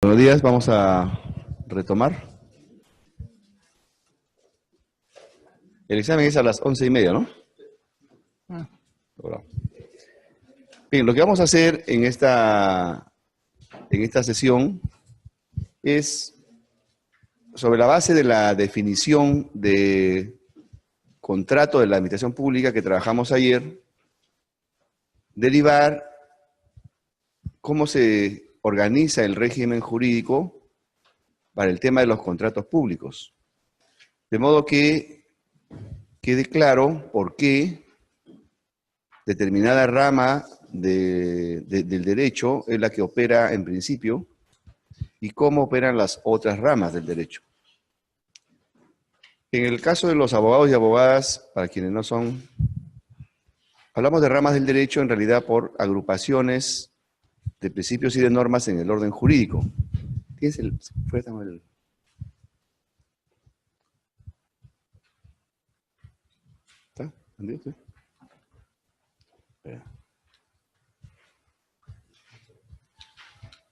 Buenos días, vamos a retomar. El examen es a las 11:30, ¿no? Bueno. Bien, lo que vamos a hacer en esta sesión es, sobre la base de la definición de contrato de la administración pública que trabajamos ayer, derivar cómo se organiza el régimen jurídico para el tema de los contratos públicos. De modo que quede claro por qué determinada rama del derecho es la que opera en principio y cómo operan las otras ramas del derecho. En el caso de los abogados y abogadas, para quienes no son, hablamos de ramas del derecho en realidad por agrupaciones de principios y de normas en el orden jurídico. ¿Tienes el... ¿Está? ¿Entendido?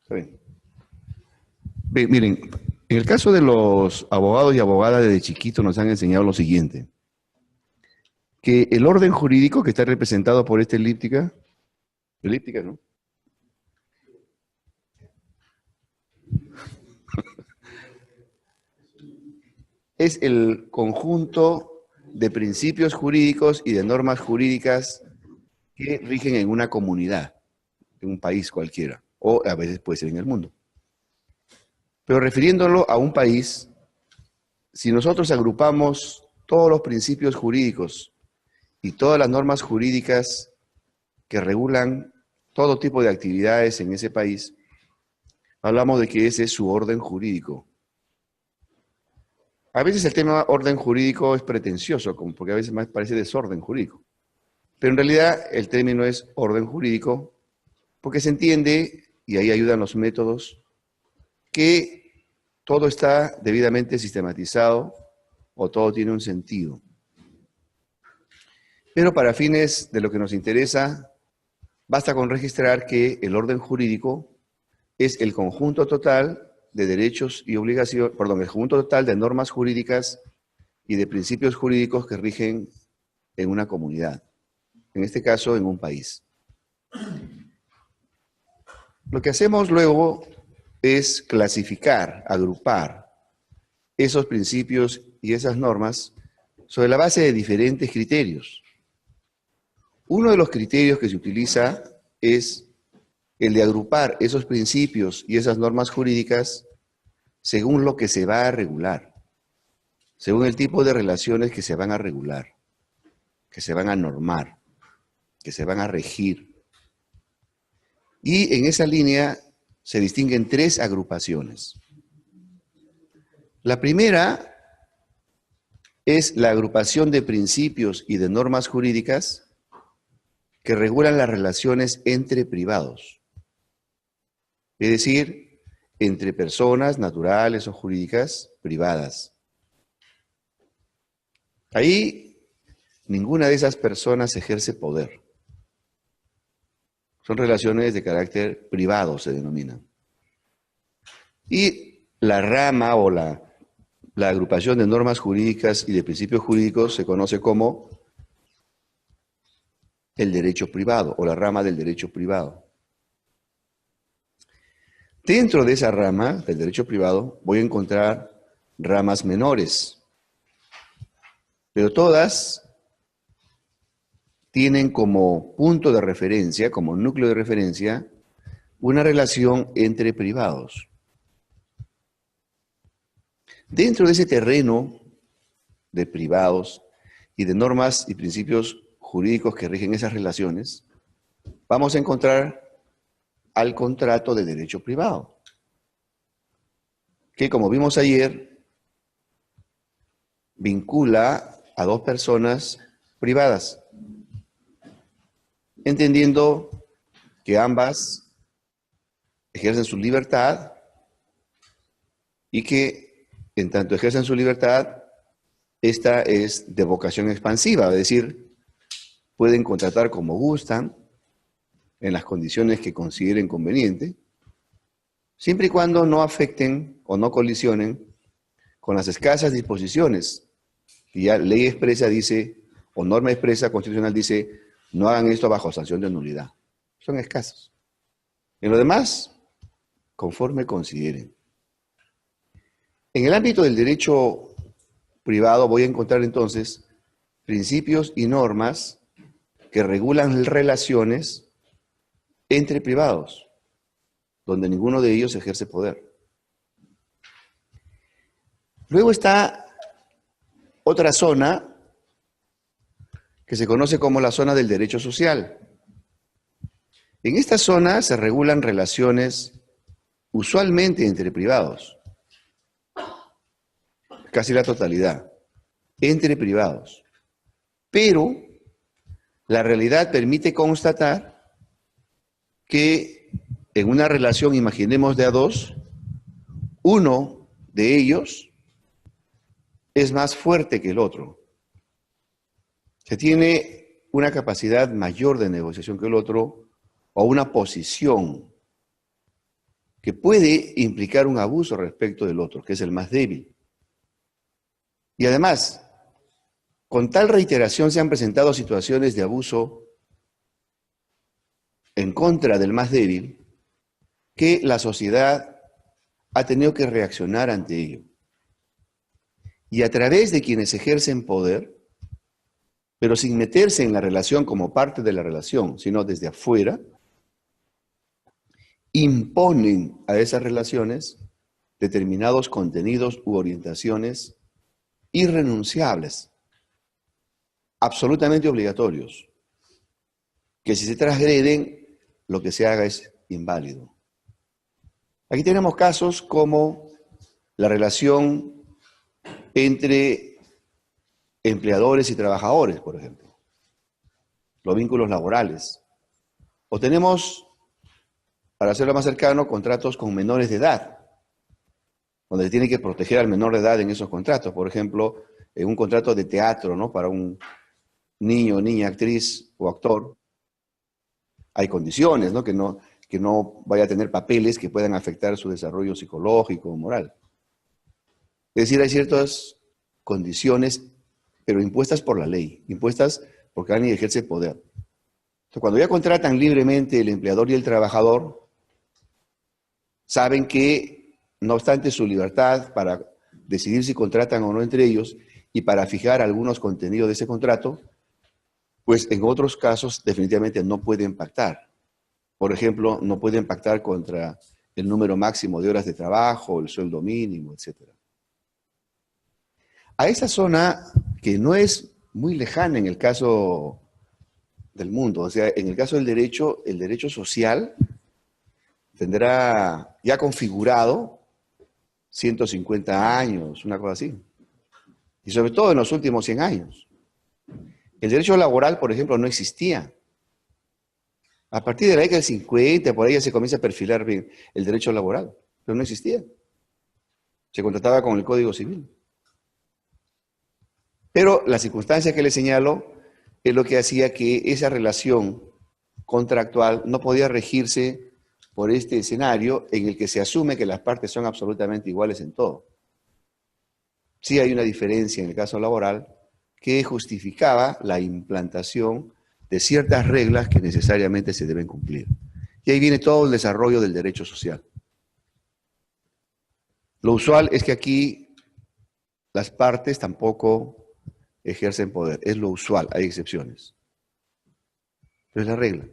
Está bien. Bien, miren, en el caso de los abogados y abogadas desde chiquito nos han enseñado lo siguiente, que el orden jurídico que está representado por esta elíptica, ¿no? Es el conjunto de principios jurídicos y de normas jurídicas que rigen en una comunidad, en un país cualquiera, o a veces puede ser en el mundo. Pero refiriéndolo a un país, si nosotros agrupamos todos los principios jurídicos y todas las normas jurídicas que regulan todo tipo de actividades en ese país, hablamos de que ese es su orden jurídico. A veces el tema orden jurídico es pretencioso, porque a veces más parece desorden jurídico. Pero en realidad el término es orden jurídico porque se entiende, y ahí ayudan los métodos, que todo está debidamente sistematizado o todo tiene un sentido. Pero para fines de lo que nos interesa, basta con registrar que el orden jurídico es el conjunto total de derechos y obligaciones, el conjunto total de normas jurídicas y de principios jurídicos que rigen en una comunidad, en este caso en un país. Lo que hacemos luego es clasificar, agrupar esos principios y esas normas sobre la base de diferentes criterios. Uno de los criterios que se utiliza es el de agrupar esos principios y esas normas jurídicas según lo que se va a regular, según el tipo de relaciones que se van a regular, que se van a normar, que se van a regir. Y en esa línea se distinguen tres agrupaciones. La primera es la agrupación de principios y de normas jurídicas que regulan las relaciones entre privados. Es decir, entre personas naturales o jurídicas privadas. Ahí ninguna de esas personas ejerce poder. Son relaciones de carácter privado, se denominan. Y la rama o la agrupación de normas jurídicas y de principios jurídicos se conoce como el derecho privado o la rama del derecho privado. Dentro de esa rama del derecho privado voy a encontrar ramas menores, pero todas tienen como punto de referencia, como núcleo de referencia, una relación entre privados. Dentro de ese terreno de privados y de normas y principios jurídicos que rigen esas relaciones, vamos a encontrar al contrato de derecho privado, que como vimos ayer, vincula a dos personas privadas, entendiendo que ambas ejercen su libertad y que en tanto ejercen su libertad, esta es de vocación expansiva, es decir, pueden contratar como gustan, en las condiciones que consideren conveniente, siempre y cuando no afecten o no colisionen con las escasas disposiciones. Y ya ley expresa dice, o norma expresa constitucional dice, no hagan esto bajo sanción de nulidad. Son escasos. En lo demás, conforme consideren. En el ámbito del derecho privado voy a encontrar entonces principios y normas que regulan relaciones entre privados, donde ninguno de ellos ejerce poder. Luego está otra zona que se conoce como la zona del derecho social. En esta zona se regulan relaciones usualmente entre privados, casi la totalidad, entre privados. Pero la realidad permite constatar que en una relación, imaginemos de a dos, uno de ellos es más fuerte que el otro. Se tiene una capacidad mayor de negociación que el otro o una posición que puede implicar un abuso respecto del otro, que es el más débil. Y además, con tal reiteración se han presentado situaciones de abuso en contra del más débil que la sociedad ha tenido que reaccionar ante ello. Y a través de quienes ejercen poder, pero sin meterse en la relación como parte de la relación, sino desde afuera, imponen a esas relaciones determinados contenidos u orientaciones irrenunciables, absolutamente obligatorios, que si se transgreden, lo que se haga es inválido. Aquí tenemos casos como la relación entre empleadores y trabajadores, por ejemplo, los vínculos laborales. O tenemos, para hacerlo más cercano, contratos con menores de edad, donde se tiene que proteger al menor de edad en esos contratos. Por ejemplo, en un contrato de teatro, ¿no? Para un niño, niña, actriz o actor, hay condiciones, ¿no? Que no vaya a tener papeles que puedan afectar su desarrollo psicológico o moral. Es decir, hay ciertas condiciones, pero impuestas por la ley, impuestas porque alguien ejerce poder. Entonces, cuando ya contratan libremente el empleador y el trabajador, saben que, no obstante su libertad para decidir si contratan o no entre ellos y para fijar algunos contenidos de ese contrato, pues en otros casos definitivamente no pueden pactar. Por ejemplo, no pueden pactar contra el número máximo de horas de trabajo, el sueldo mínimo, etc. A esa zona, que no es muy lejana en el caso del mundo, o sea, en el caso del derecho, el derecho social tendrá ya configurado 150 años, una cosa así. Y sobre todo en los últimos 100 años. El derecho laboral, por ejemplo, no existía. A partir de la década del 50, por ahí ya se comienza a perfilar bien el derecho laboral, pero no existía. Se contrataba con el Código Civil. Pero la circunstancia que le señalo es lo que hacía que esa relación contractual no podía regirse por este escenario en el que se asume que las partes son absolutamente iguales en todo. Sí hay una diferencia en el caso laboral que justificaba la implantación de ciertas reglas que necesariamente se deben cumplir. Y ahí viene todo el desarrollo del derecho social. Lo usual es que aquí las partes tampoco ejercen poder. Es lo usual, hay excepciones. Pero es la regla.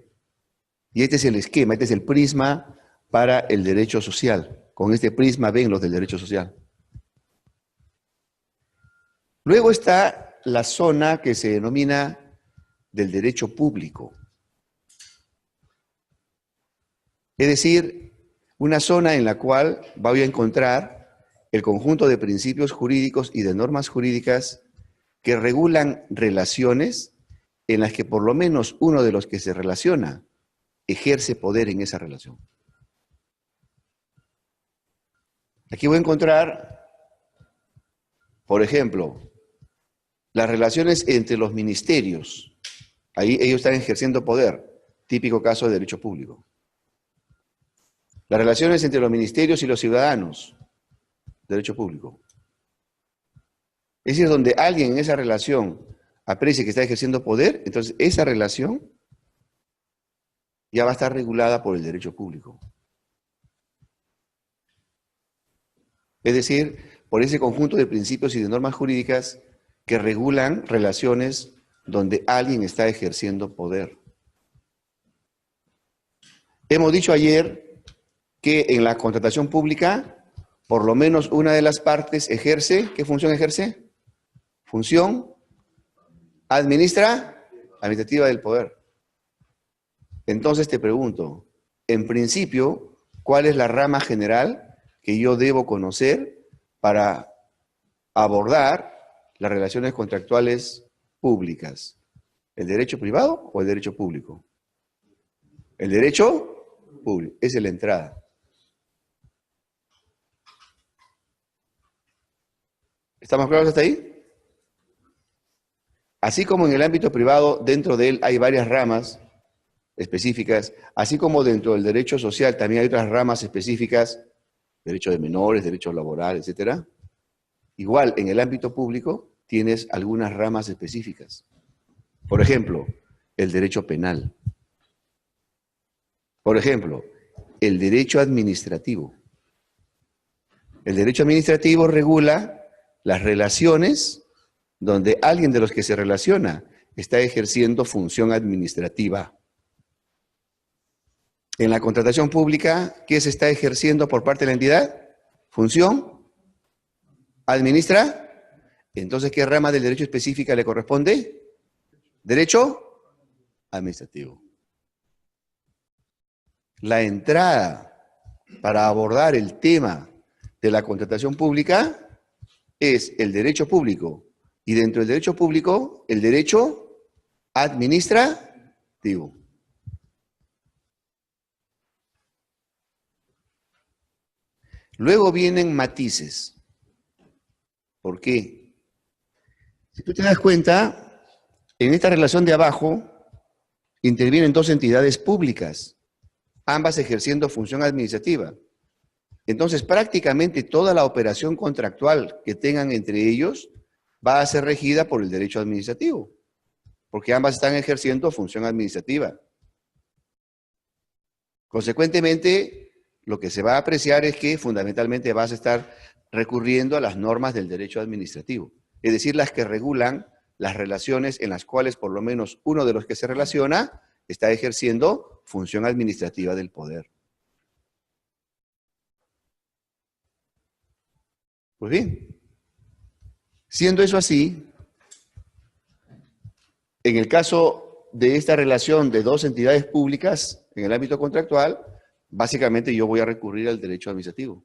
Y este es el esquema, este es el prisma para el derecho social. Con este prisma ven los del derecho social. Luego está la zona que se denomina del derecho público. Es decir, una zona en la cual voy a encontrar el conjunto de principios jurídicos y de normas jurídicas que regulan relaciones en las que por lo menos uno de los que se relaciona ejerce poder en esa relación. Aquí voy a encontrar, por ejemplo, las relaciones entre los ministerios. Ahí ellos están ejerciendo poder, típico caso de derecho público. Las relaciones entre los ministerios y los ciudadanos, derecho público. Es decir, donde alguien en esa relación aprecie que está ejerciendo poder, entonces esa relación ya va a estar regulada por el derecho público. Es decir, por ese conjunto de principios y de normas jurídicas que regulan relaciones donde alguien está ejerciendo poder. Hemos dicho ayer que en la contratación pública, por lo menos una de las partes ejerce, ¿qué función ejerce? Función administrativa del poder. Entonces te pregunto, en principio, ¿cuál es la rama general que yo debo conocer para abordar las relaciones contractuales públicas? ¿El derecho privado o el derecho público? El derecho público, esa es la entrada. ¿Estamos claros hasta ahí? Así como en el ámbito privado, dentro de él hay varias ramas específicas, así como dentro del derecho social también hay otras ramas específicas, derecho de menores, derechos laborales, etc. Igual, en el ámbito público tienes algunas ramas específicas. Por ejemplo, el derecho penal. Por ejemplo, el derecho administrativo. El derecho administrativo regula las relaciones donde alguien de los que se relaciona está ejerciendo función administrativa. En la contratación pública, ¿qué se está ejerciendo por parte de la entidad? Función administrativa. Entonces, ¿qué rama del derecho específica le corresponde? Derecho administrativo. La entrada para abordar el tema de la contratación pública es el derecho público y dentro del derecho público el derecho administrativo. Luego vienen matices. ¿Por qué? Si tú te das cuenta, en esta relación de abajo intervienen dos entidades públicas, ambas ejerciendo función administrativa. Entonces, prácticamente toda la operación contractual que tengan entre ellos va a ser regida por el derecho administrativo, porque ambas están ejerciendo función administrativa. Consecuentemente, lo que se va a apreciar es que fundamentalmente vas a estar recurriendo a las normas del derecho administrativo, es decir, las que regulan las relaciones en las cuales por lo menos uno de los que se relaciona está ejerciendo función administrativa del poder. Pues bien, siendo eso así, en el caso de esta relación de dos entidades públicas en el ámbito contractual, básicamente yo voy a recurrir al derecho administrativo.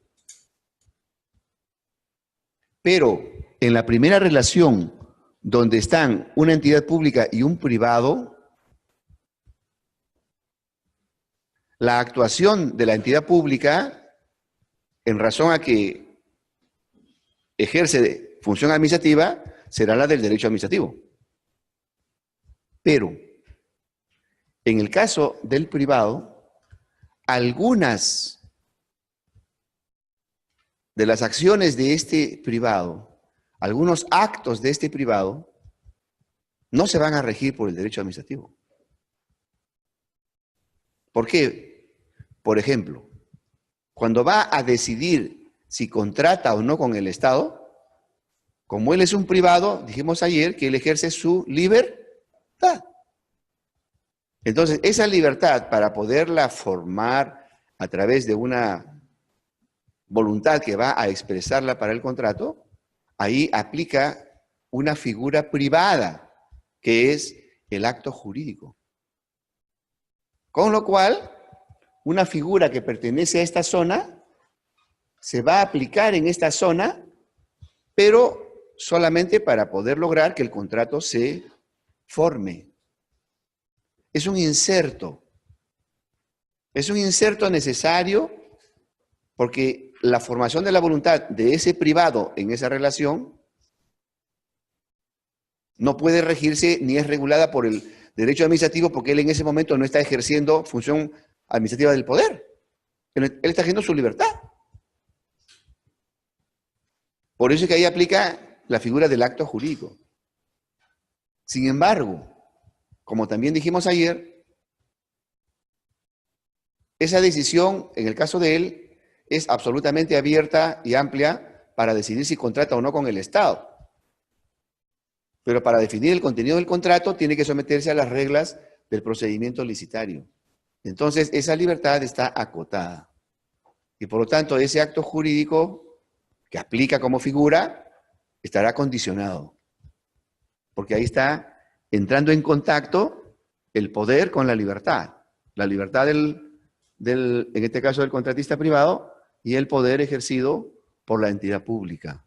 Pero en la primera relación, donde están una entidad pública y un privado, la actuación de la entidad pública, en razón a que ejerce función administrativa, será la del derecho administrativo. Pero, en el caso del privado, algunas de las acciones de este privado, algunos actos de este privado, no se van a regir por el derecho administrativo. ¿Por qué? Por ejemplo, cuando va a decidir si contrata o no con el Estado, como él es un privado, dijimos ayer que él ejerce su libertad. Entonces, esa libertad, para poderla formar a través de una voluntad que va a expresarla para el contrato, ahí aplica una figura privada, que es el acto jurídico. Con lo cual, una figura que pertenece a esta zona se va a aplicar en esta zona, pero solamente para poder lograr que el contrato se forme. Es un inserto. Es un inserto necesario porque la formación de la voluntad de ese privado en esa relación no puede regirse ni es regulada por el derecho administrativo porque él en ese momento no está ejerciendo función administrativa del poder. Pero él está ejerciendo su libertad. Por eso es que ahí aplica la figura del acto jurídico. Sin embargo, como también dijimos ayer, esa decisión, en el caso de él, es absolutamente abierta y amplia para decidir si contrata o no con el Estado. Pero para definir el contenido del contrato tiene que someterse a las reglas del procedimiento licitario. Entonces, esa libertad está acotada. Y por lo tanto, ese acto jurídico que aplica como figura estará condicionado. Porque ahí está entrando en contacto el poder con la libertad. La libertad en este caso del contratista privado, y el poder ejercido por la entidad pública.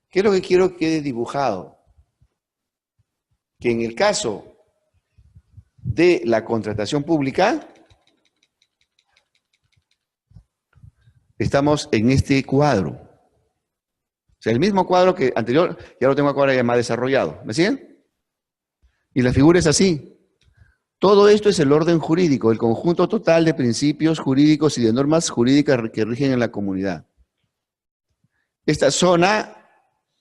¿Qué es lo que quiero que quede dibujado? Que en el caso de la contratación pública, estamos en este cuadro. O sea, el mismo cuadro que anterior, ya lo tengo ahora ya más desarrollado. ¿Me siguen? Y la figura es así. Todo esto es el orden jurídico, el conjunto total de principios jurídicos y de normas jurídicas que rigen en la comunidad. Esta zona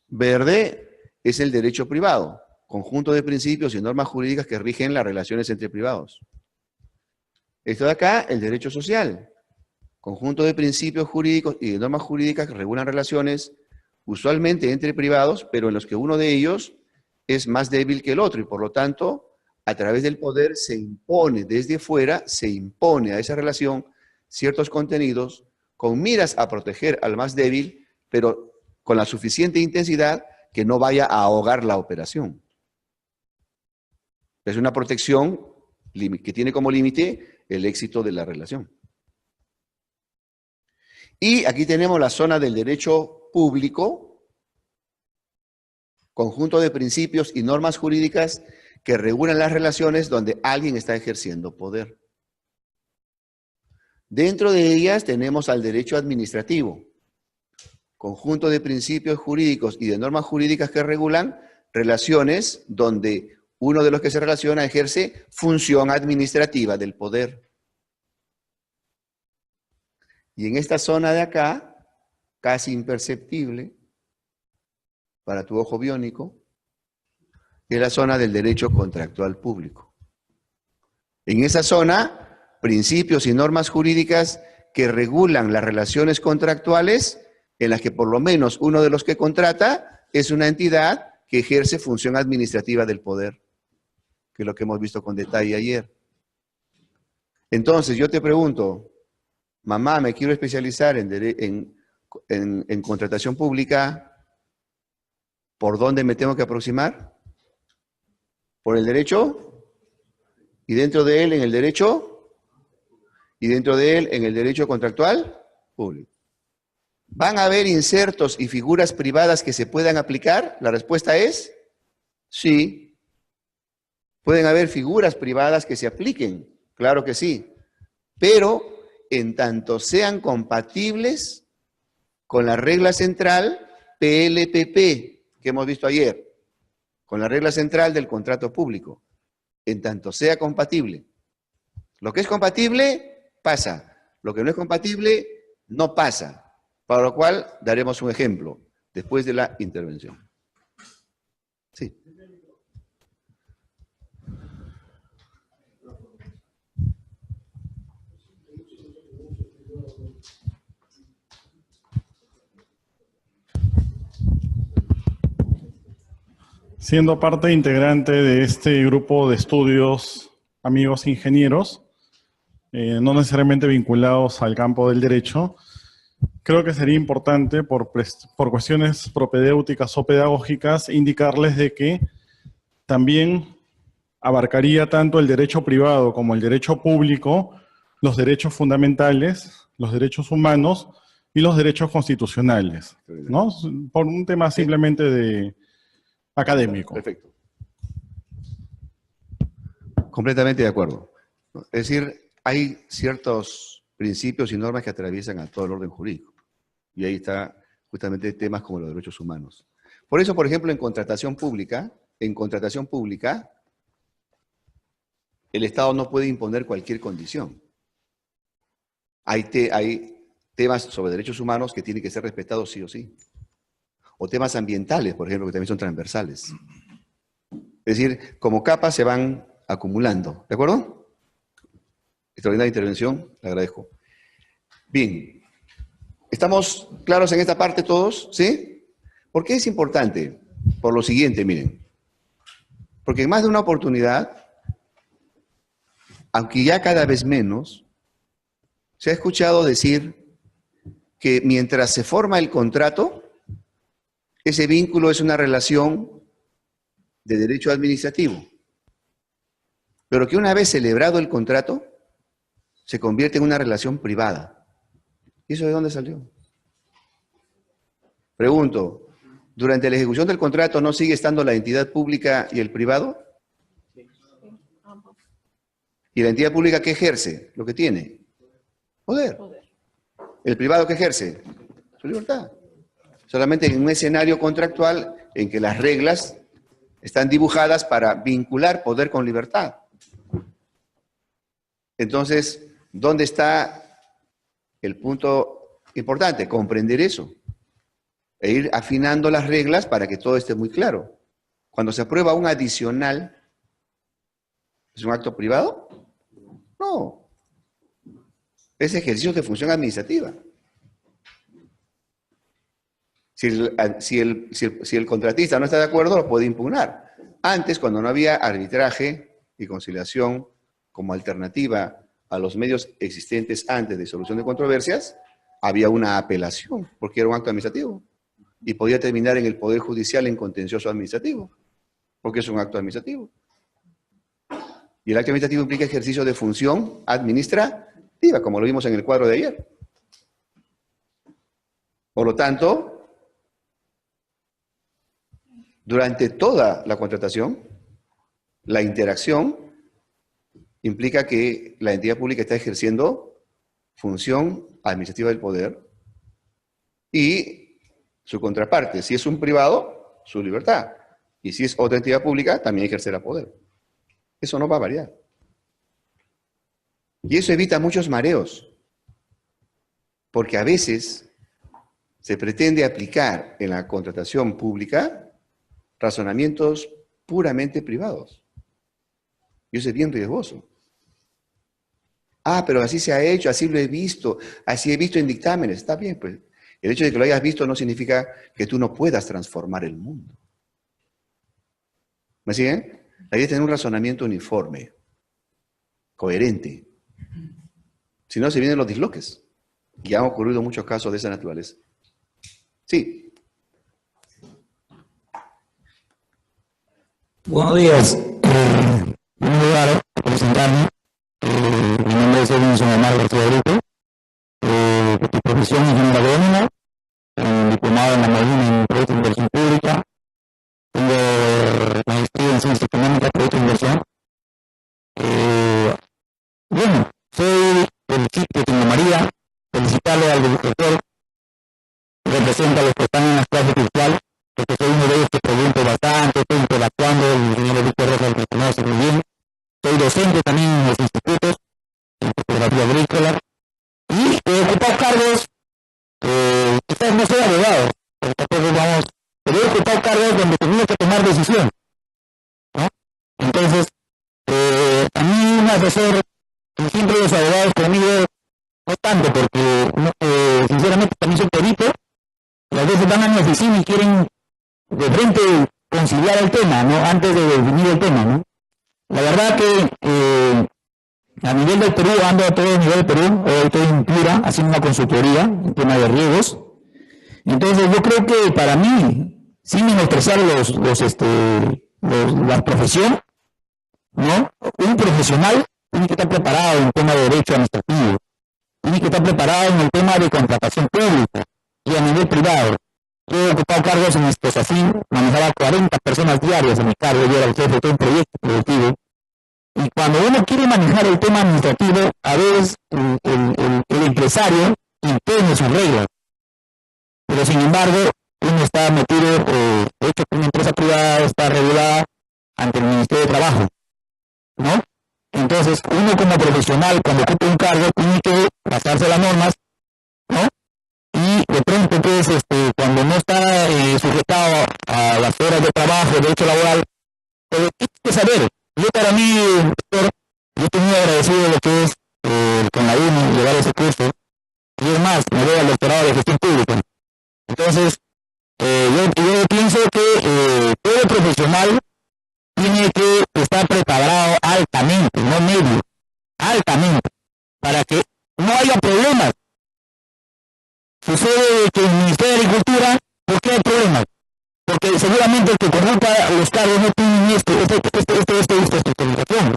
verde es el derecho privado, conjunto de principios y normas jurídicas que rigen las relaciones entre privados. Esto de acá, el derecho social, conjunto de principios jurídicos y de normas jurídicas que regulan relaciones usualmente entre privados, pero en los que uno de ellos es más débil que el otro y por lo tanto, a través del poder se impone desde fuera, se impone a esa relación ciertos contenidos con miras a proteger al más débil, pero con la suficiente intensidad que no vaya a ahogar la operación. Es una protección que tiene como límite el éxito de la relación. Y aquí tenemos la zona del derecho público, conjunto de principios y normas jurídicas que regulan las relaciones donde alguien está ejerciendo poder. Dentro de ellas tenemos al derecho administrativo, conjunto de principios jurídicos y de normas jurídicas que regulan relaciones donde uno de los que se relaciona ejerce función administrativa del poder. Y en esta zona de acá, casi imperceptible para tu ojo biónico, es la zona del derecho contractual público. En esa zona, principios y normas jurídicas que regulan las relaciones contractuales en las que por lo menos uno de los que contrata es una entidad que ejerce función administrativa del poder, que es lo que hemos visto con detalle ayer. Entonces, yo te pregunto, mamá, me quiero especializar en contratación pública, ¿por dónde me tengo que aproximar? ¿Por el derecho? ¿Y dentro de él en el derecho? ¿Y dentro de él en el derecho contractual público? ¿Van a haber insertos y figuras privadas que se puedan aplicar? La respuesta es sí. ¿Pueden haber figuras privadas que se apliquen? Claro que sí. Pero en tanto sean compatibles con la regla central PLPP que hemos visto ayer, con la regla central del contrato público, en tanto sea compatible. Lo que es compatible, pasa. Lo que no es compatible, no pasa. Para lo cual daremos un ejemplo después de la intervención. Sí. Siendo parte integrante de este grupo de estudios, amigos ingenieros, no necesariamente vinculados al campo del derecho, creo que sería importante, por cuestiones propedéuticas o pedagógicas, indicarles de que también abarcaría tanto el derecho privado como el derecho público, los derechos fundamentales, los derechos humanos y los derechos constitucionales, ¿no? Por un tema simplemente de académico. Perfecto. Completamente de acuerdo. Es decir, hay ciertos principios y normas que atraviesan a todo el orden jurídico. Y ahí está justamente temas como los derechos humanos. Por eso, por ejemplo, en contratación pública, el Estado no puede imponer cualquier condición. Hay temas sobre derechos humanos que tienen que ser respetados sí o sí. O temas ambientales, por ejemplo, que también son transversales. Es decir, como capas se van acumulando. ¿De acuerdo? Extraordinaria intervención, le agradezco. Bien. ¿Estamos claros en esta parte todos? ¿Sí? ¿Por qué es importante? Por lo siguiente, miren. Porque en más de una oportunidad, aunque ya cada vez menos, se ha escuchado decir que mientras se forma el contrato, ese vínculo es una relación de derecho administrativo. Pero que una vez celebrado el contrato, se convierte en una relación privada. ¿Y eso de dónde salió? Pregunto, ¿durante la ejecución del contrato no sigue estando la entidad pública y el privado? ¿Y la entidad pública qué ejerce? Lo que tiene. Poder. ¿El privado qué ejerce? Su libertad. Solamente en un escenario contractual en que las reglas están dibujadas para vincular poder con libertad. Entonces, ¿dónde está el punto importante? Comprender eso. E ir afinando las reglas para que todo esté muy claro. Cuando se aprueba un adicional, ¿es un acto privado? No. Es ejercicio de función administrativa. Si el contratista no está de acuerdo, lo puede impugnar. Antes, cuando no había arbitraje y conciliación como alternativa a los medios existentes antes de solución de controversias, había una apelación, porque era un acto administrativo. Y podía terminar en el Poder Judicial en contencioso administrativo, porque es un acto administrativo. Y el acto administrativo implica ejercicio de función administrativa, como lo vimos en el cuadro de ayer. Por lo tanto, durante toda la contratación, la interacción implica que la entidad pública está ejerciendo función administrativa del poder y su contraparte, si es un privado, su libertad. Y si es otra entidad pública, también ejercerá poder. Eso no va a variar. Y eso evita muchos mareos, porque a veces se pretende aplicar en la contratación pública razonamientos puramente privados. Y eso es bien riesgoso. Ah, pero así se ha hecho, así lo he visto, así he visto en dictámenes. Está bien, pues. El hecho de que lo hayas visto no significa que tú no puedas transformar el mundo. ¿Me siguen? La idea es tener un razonamiento uniforme, coherente. Si no, se vienen los disloques. Y han ocurrido muchos casos de esa naturaleza. Sí. Buenos días. En primer lugar, presentarme. Mi nombre es Edwin Omar García Bruto. Mi profesión es ingeniero agrónomo, diplomado en la Molina en Proyectos de Inversión Pública. Tengo maestría en Ciencias Económicas, Proyectos de Inversión. Bueno, soy del sitio Tingo María. Felicitarle al director que representa a los que están en las clases virtuales, porque soy uno de ellos que pregunto bastante, estoy interactuando, el ingeniero Víctor Rojas me conoce muy bien. Soy docente también en los institutos, en fotografía agrícola, y he ocupado cargos, quizás no soy abogado, pero tampoco vamos, pero he ocupado cargos donde tenía que tomar decisión, ¿no? Entonces, a mí un asesor, y siempre los abogados conmigo, no tanto, porque sinceramente también soy perito, y a veces van a mi oficina y quieren de frente conciliar el tema, ¿no? Antes de definir el tema, ¿no? La verdad que a nivel del Perú, ando a todo nivel del Perú, estoy en Piura haciendo una consultoría en tema de riesgos. Entonces yo creo que para mí, sin menospreciar la profesión, ¿no? Un profesional tiene que estar preparado en el tema de derecho administrativo, tiene que estar preparado en el tema de contratación pública y a nivel privado. Yo he ocupado cargos en Esposacín, manejaba 40 personas diarias en mi cargo, yo era el jefe de todo un proyecto productivo. Y cuando uno quiere manejar el tema administrativo, a veces el empresario impone sus reglas. Pero sin embargo, uno está metido, hecho que una empresa privada está regulada ante el Ministerio de Trabajo, ¿no? Entonces, uno como profesional, cuando ocupa un cargo, tiene que pasarse las normas, ¿no? Y de pronto, pues, cuando no está sujetado a las horas de trabajo, derecho laboral, hay que saber. Yo para mí, doctor, yo estoy muy agradecido de lo que es con la UNI, llevar ese curso, y es más, me voy al doctorado de gestión pública. Entonces, yo pienso que todo profesional tiene que estar preparado altamente, no medio, altamente, para que no haya problemas. Sucede que en el Ministerio de Agricultura, ¿por qué hay problemas? Porque seguramente el que corrompa los cargos no tiene esta estructurización,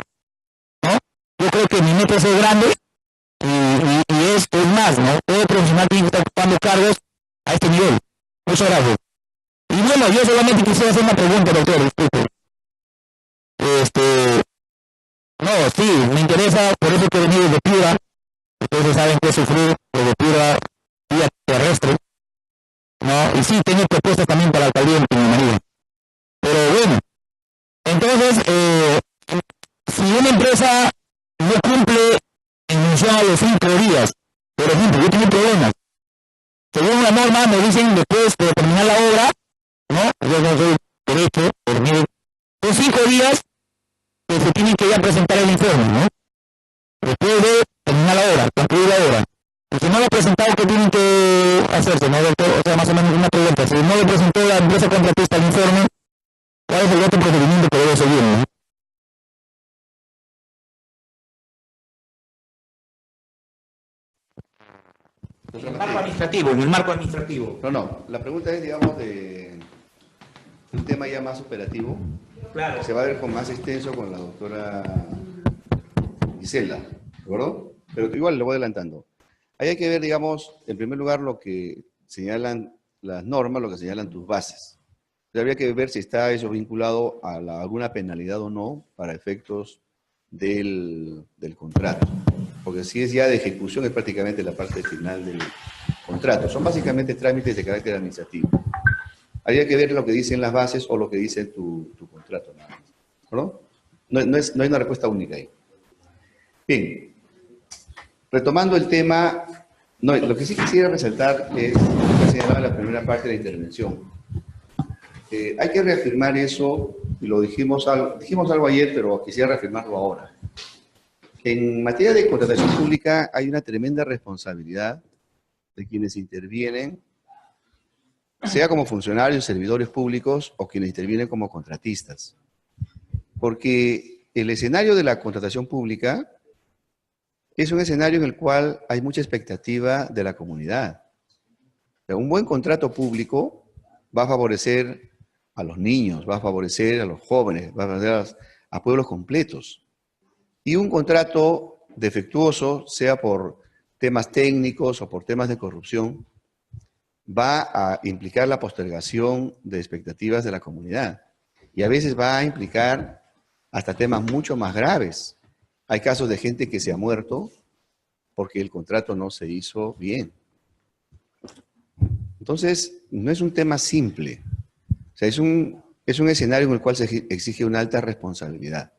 ¿no? Yo creo que mi meta es ser grande y esto es más, ¿no? Todo profesional tiene que estar ocupando cargos a este nivel. Muchas gracias. Y bueno, yo solamente quisiera hacer una pregunta, doctor, disculpe. No, sí, me interesa, por eso que he venido de Piura. Ustedes saben que he sufrido de Piura vía terrestre, ¿no? Y sí, tengo propuestas también para la alcaldía en María. Pero bueno, entonces, si una empresa no cumple en función a los 5 días, por ejemplo, yo tengo problemas. Según la norma, me dicen después de terminar la obra, ¿no? Yo no soy derecho, por mí, son 5 días que se tienen que ya presentar el informe, ¿no? Después de terminar la obra, concluir la obra. Y si no lo he presentado, ¿qué tienen que hacerse, no, doctor? O sea, más o menos una pregunta. Si no le presentó la empresa contratista el informe, ¿cuál es el otro procedimiento que debe seguir, no? En el marco administrativo, No, la pregunta es, digamos, de un tema ya más operativo. Claro. Se va a ver con más extenso con la doctora Gisela, ¿de acuerdo? Pero igual le voy adelantando. Ahí hay que ver, digamos, en primer lugar lo que señalan las normas, lo que señalan tus bases. Entonces, habría que ver si está eso vinculado a alguna penalidad o no para efectos del contrato. Porque si es ya de ejecución, es prácticamente la parte final del contrato. Son básicamente trámites de carácter administrativo. Habría que ver lo que dicen las bases o lo que dice tu contrato, nada más, ¿no? No hay una respuesta única ahí. Bien, retomando el tema, lo que sí quisiera resaltar es lo que señalaba en la primera parte de la intervención. Hay que reafirmar eso, y lo dijimos algo ayer, pero quisiera reafirmarlo ahora. En materia de contratación pública hay una tremenda responsabilidad de quienes intervienen, sea como funcionarios, servidores públicos o quienes intervienen como contratistas. Porque el escenario de la contratación pública es un escenario en el cual hay mucha expectativa de la comunidad. Un buen contrato público va a favorecer a los niños, va a favorecer a los jóvenes, va a favorecer a pueblos completos. Y un contrato defectuoso, sea por temas técnicos o por temas de corrupción, va a implicar la postergación de expectativas de la comunidad. Y a veces va a implicar hasta temas mucho más graves. Hay casos de gente que se ha muerto porque el contrato no se hizo bien. Entonces, no es un tema simple. O sea, es un escenario en el cual se exige una alta responsabilidad.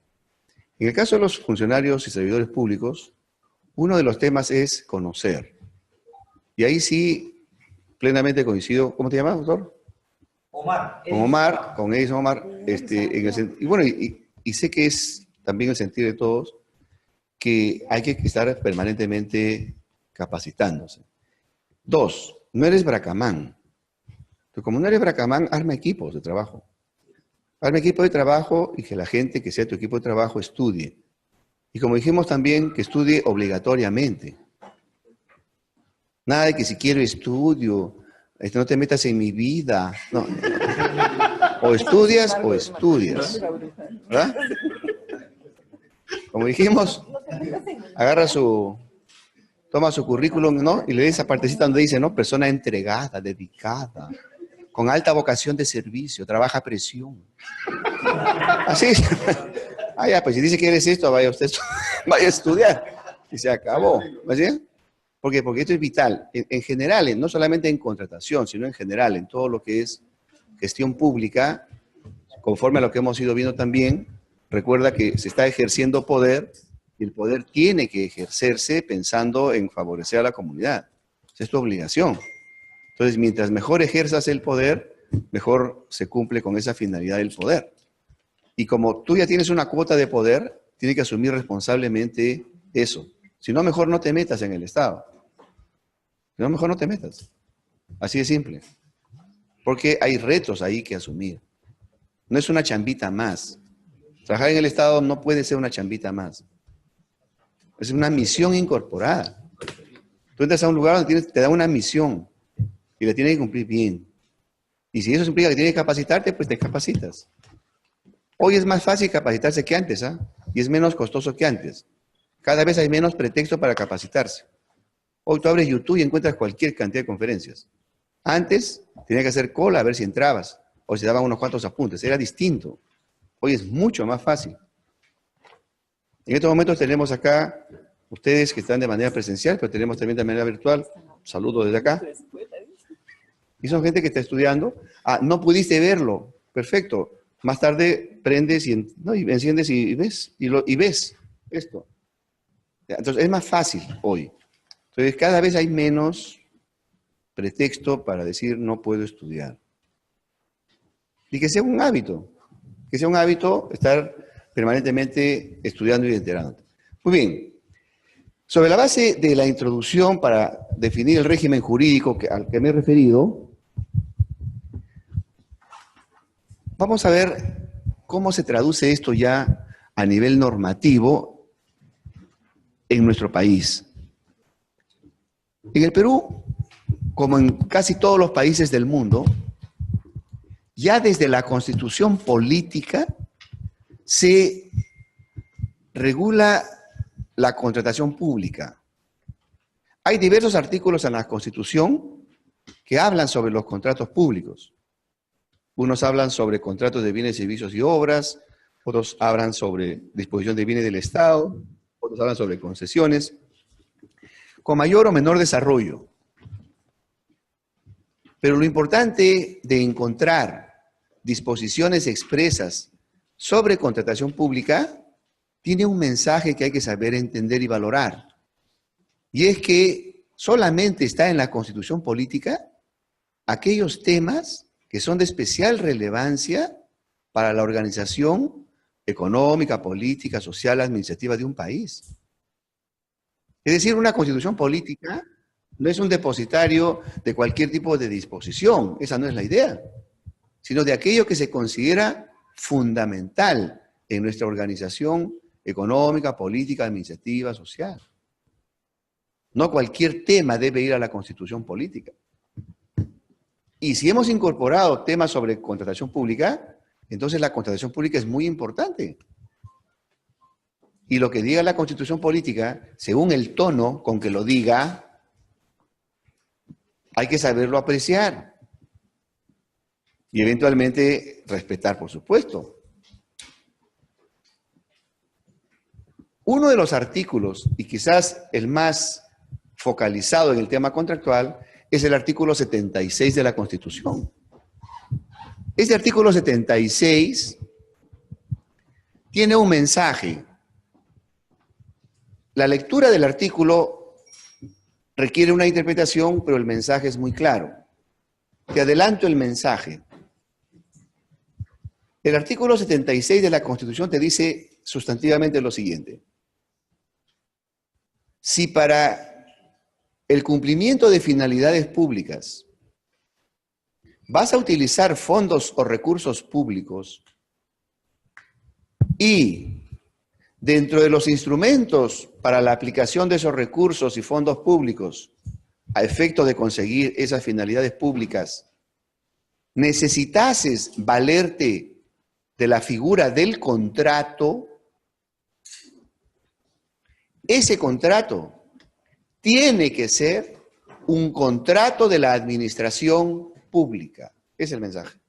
En el caso de los funcionarios y servidores públicos, uno de los temas es conocer. Y ahí sí, plenamente coincido. ¿Cómo te llamas, doctor? Omar. Con Omar, con Edison Omar. Y bueno, y sé que es también el sentir de todos que hay que estar permanentemente capacitándose. 2, no eres bracamán. Entonces, como no eres bracamán, arma equipos de trabajo. Arma equipo de trabajo y que la gente que sea tu equipo de trabajo estudie. Y como dijimos también, que estudie obligatoriamente. Nada de que si quiero estudio, no te metas en mi vida. No. O estudias o estudias. ¿Verdad? Como dijimos, toma su currículum, ¿no? Y le da esa partecita donde dice, ¿no? Persona entregada, dedicada, con alta vocación de servicio, trabaja a presión. Así. Ah, ya, pues si dice que eres esto, vaya usted, vaya a estudiar. Y se acabó. ¿Así? ¿Por qué? Porque esto es vital. En general, no solamente en contratación, sino en general, en todo lo que es gestión pública, conforme a lo que hemos ido viendo también, recuerda que se está ejerciendo poder Y el poder tiene que ejercerse pensando en favorecer a la comunidad. Esa es tu obligación. Entonces, mientras mejor ejerzas el poder, mejor se cumple con esa finalidad del poder. Y como tú ya tienes una cuota de poder, tienes que asumir responsablemente eso. Si no, mejor no te metas en el Estado. Si no, mejor no te metas. Así de simple. Porque hay retos ahí que asumir. No es una chambita más. Trabajar en el Estado no puede ser una chambita más. Es una misión incorporada. Tú entras a un lugar donde te da una misión y la tienes que cumplir bien. Y si eso implica que tienes que capacitarte, pues te capacitas. Hoy es más fácil capacitarse que antes, ¿ah? Y es menos costoso que antes. Cada vez hay menos pretexto para capacitarse. Hoy tú abres YouTube y encuentras cualquier cantidad de conferencias. Antes tenías que hacer cola a ver si entrabas o si daban unos cuantos apuntes. Era distinto. Hoy es mucho más fácil. En estos momentos tenemos acá ustedes que están de manera presencial, pero tenemos también de manera virtual. Saludos desde acá. Y son gente que está estudiando. Ah, no pudiste verlo. Perfecto. Más tarde prendes y enciendes y ves. Y ves esto. Entonces es más fácil hoy. Entonces cada vez hay menos pretexto para decir no puedo estudiar. Y que sea un hábito. Que sea un hábito estar permanentemente estudiando y enterándote. Muy bien. Sobre la base de la introducción para definir el régimen jurídico al que me he referido, vamos a ver cómo se traduce esto ya a nivel normativo en nuestro país. En el Perú, como en casi todos los países del mundo, ya desde la Constitución política se regula la contratación pública. Hay diversos artículos en la Constitución que hablan sobre los contratos públicos. Unos hablan sobre contratos de bienes, servicios y obras, otros hablan sobre disposición de bienes del Estado, otros hablan sobre concesiones, con mayor o menor desarrollo. Pero lo importante de encontrar disposiciones expresas sobre contratación pública tiene un mensaje que hay que saber entender y valorar. Y es que solamente está en la Constitución política aquellos temas que son de especial relevancia para la organización económica, política, social, administrativa de un país. Es decir, una Constitución política no es un depositario de cualquier tipo de disposición, esa no es la idea, sino de aquello que se considera fundamental en nuestra organización económica, política, administrativa, social. No cualquier tema debe ir a la Constitución política. Y si hemos incorporado temas sobre contratación pública, entonces la contratación pública es muy importante. Y lo que diga la Constitución política, según el tono con que lo diga, hay que saberlo apreciar. Y eventualmente respetar, por supuesto. Uno de los artículos, y quizás el más focalizado en el tema contractual, es el artículo 76 de la Constitución. Este artículo 76 tiene un mensaje. La lectura del artículo requiere una interpretación, pero el mensaje es muy claro. Te adelanto el mensaje. El artículo 76 de la Constitución te dice sustantivamente lo siguiente. Si para el cumplimiento de finalidades públicas vas a utilizar fondos o recursos públicos y dentro de los instrumentos para la aplicación de esos recursos y fondos públicos a efecto de conseguir esas finalidades públicas, necesitases valerte de la figura del contrato, ese contrato tiene que ser un contrato de la administración pública. Es el mensaje.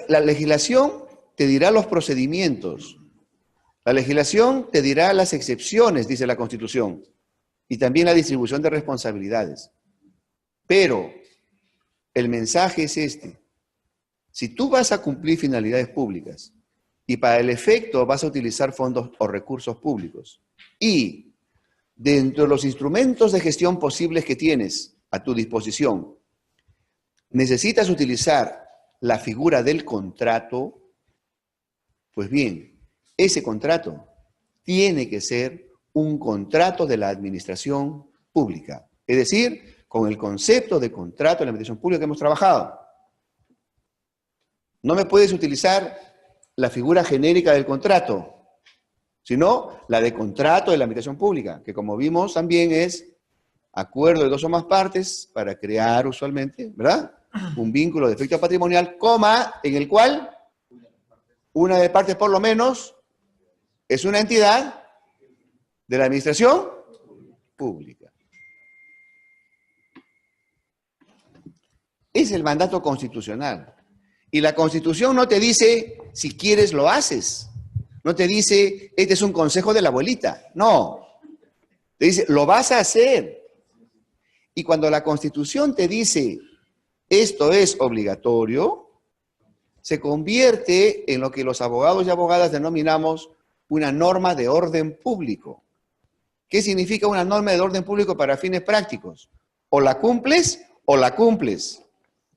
La legislación te dirá los procedimientos. La legislación te dirá las excepciones, dice la Constitución, y también la distribución de responsabilidades. Pero el mensaje es este. Si tú vas a cumplir finalidades públicas y para el efecto vas a utilizar fondos o recursos públicos. Y dentro de los instrumentos de gestión posibles que tienes a tu disposición, necesitas utilizar la figura del contrato. Pues bien, ese contrato tiene que ser un contrato de la administración pública. Es decir, con el concepto de contrato de la administración pública que hemos trabajado. No me puedes utilizar la figura genérica del contrato, sino la de contrato de la administración pública, que como vimos también es acuerdo de dos o más partes para crear usualmente, ¿verdad? Un vínculo de efecto patrimonial, en el cual una de partes por lo menos es una entidad de la administración pública. Es el mandato constitucional. Y la Constitución no te dice, si quieres lo haces. No te dice, este es un consejo de la abuelita. No. Te dice, lo vas a hacer. Y cuando la Constitución te dice, esto es obligatorio, se convierte en lo que los abogados y abogadas denominamos una norma de orden público. ¿Qué significa una norma de orden público para fines prácticos? O la cumples o la cumples.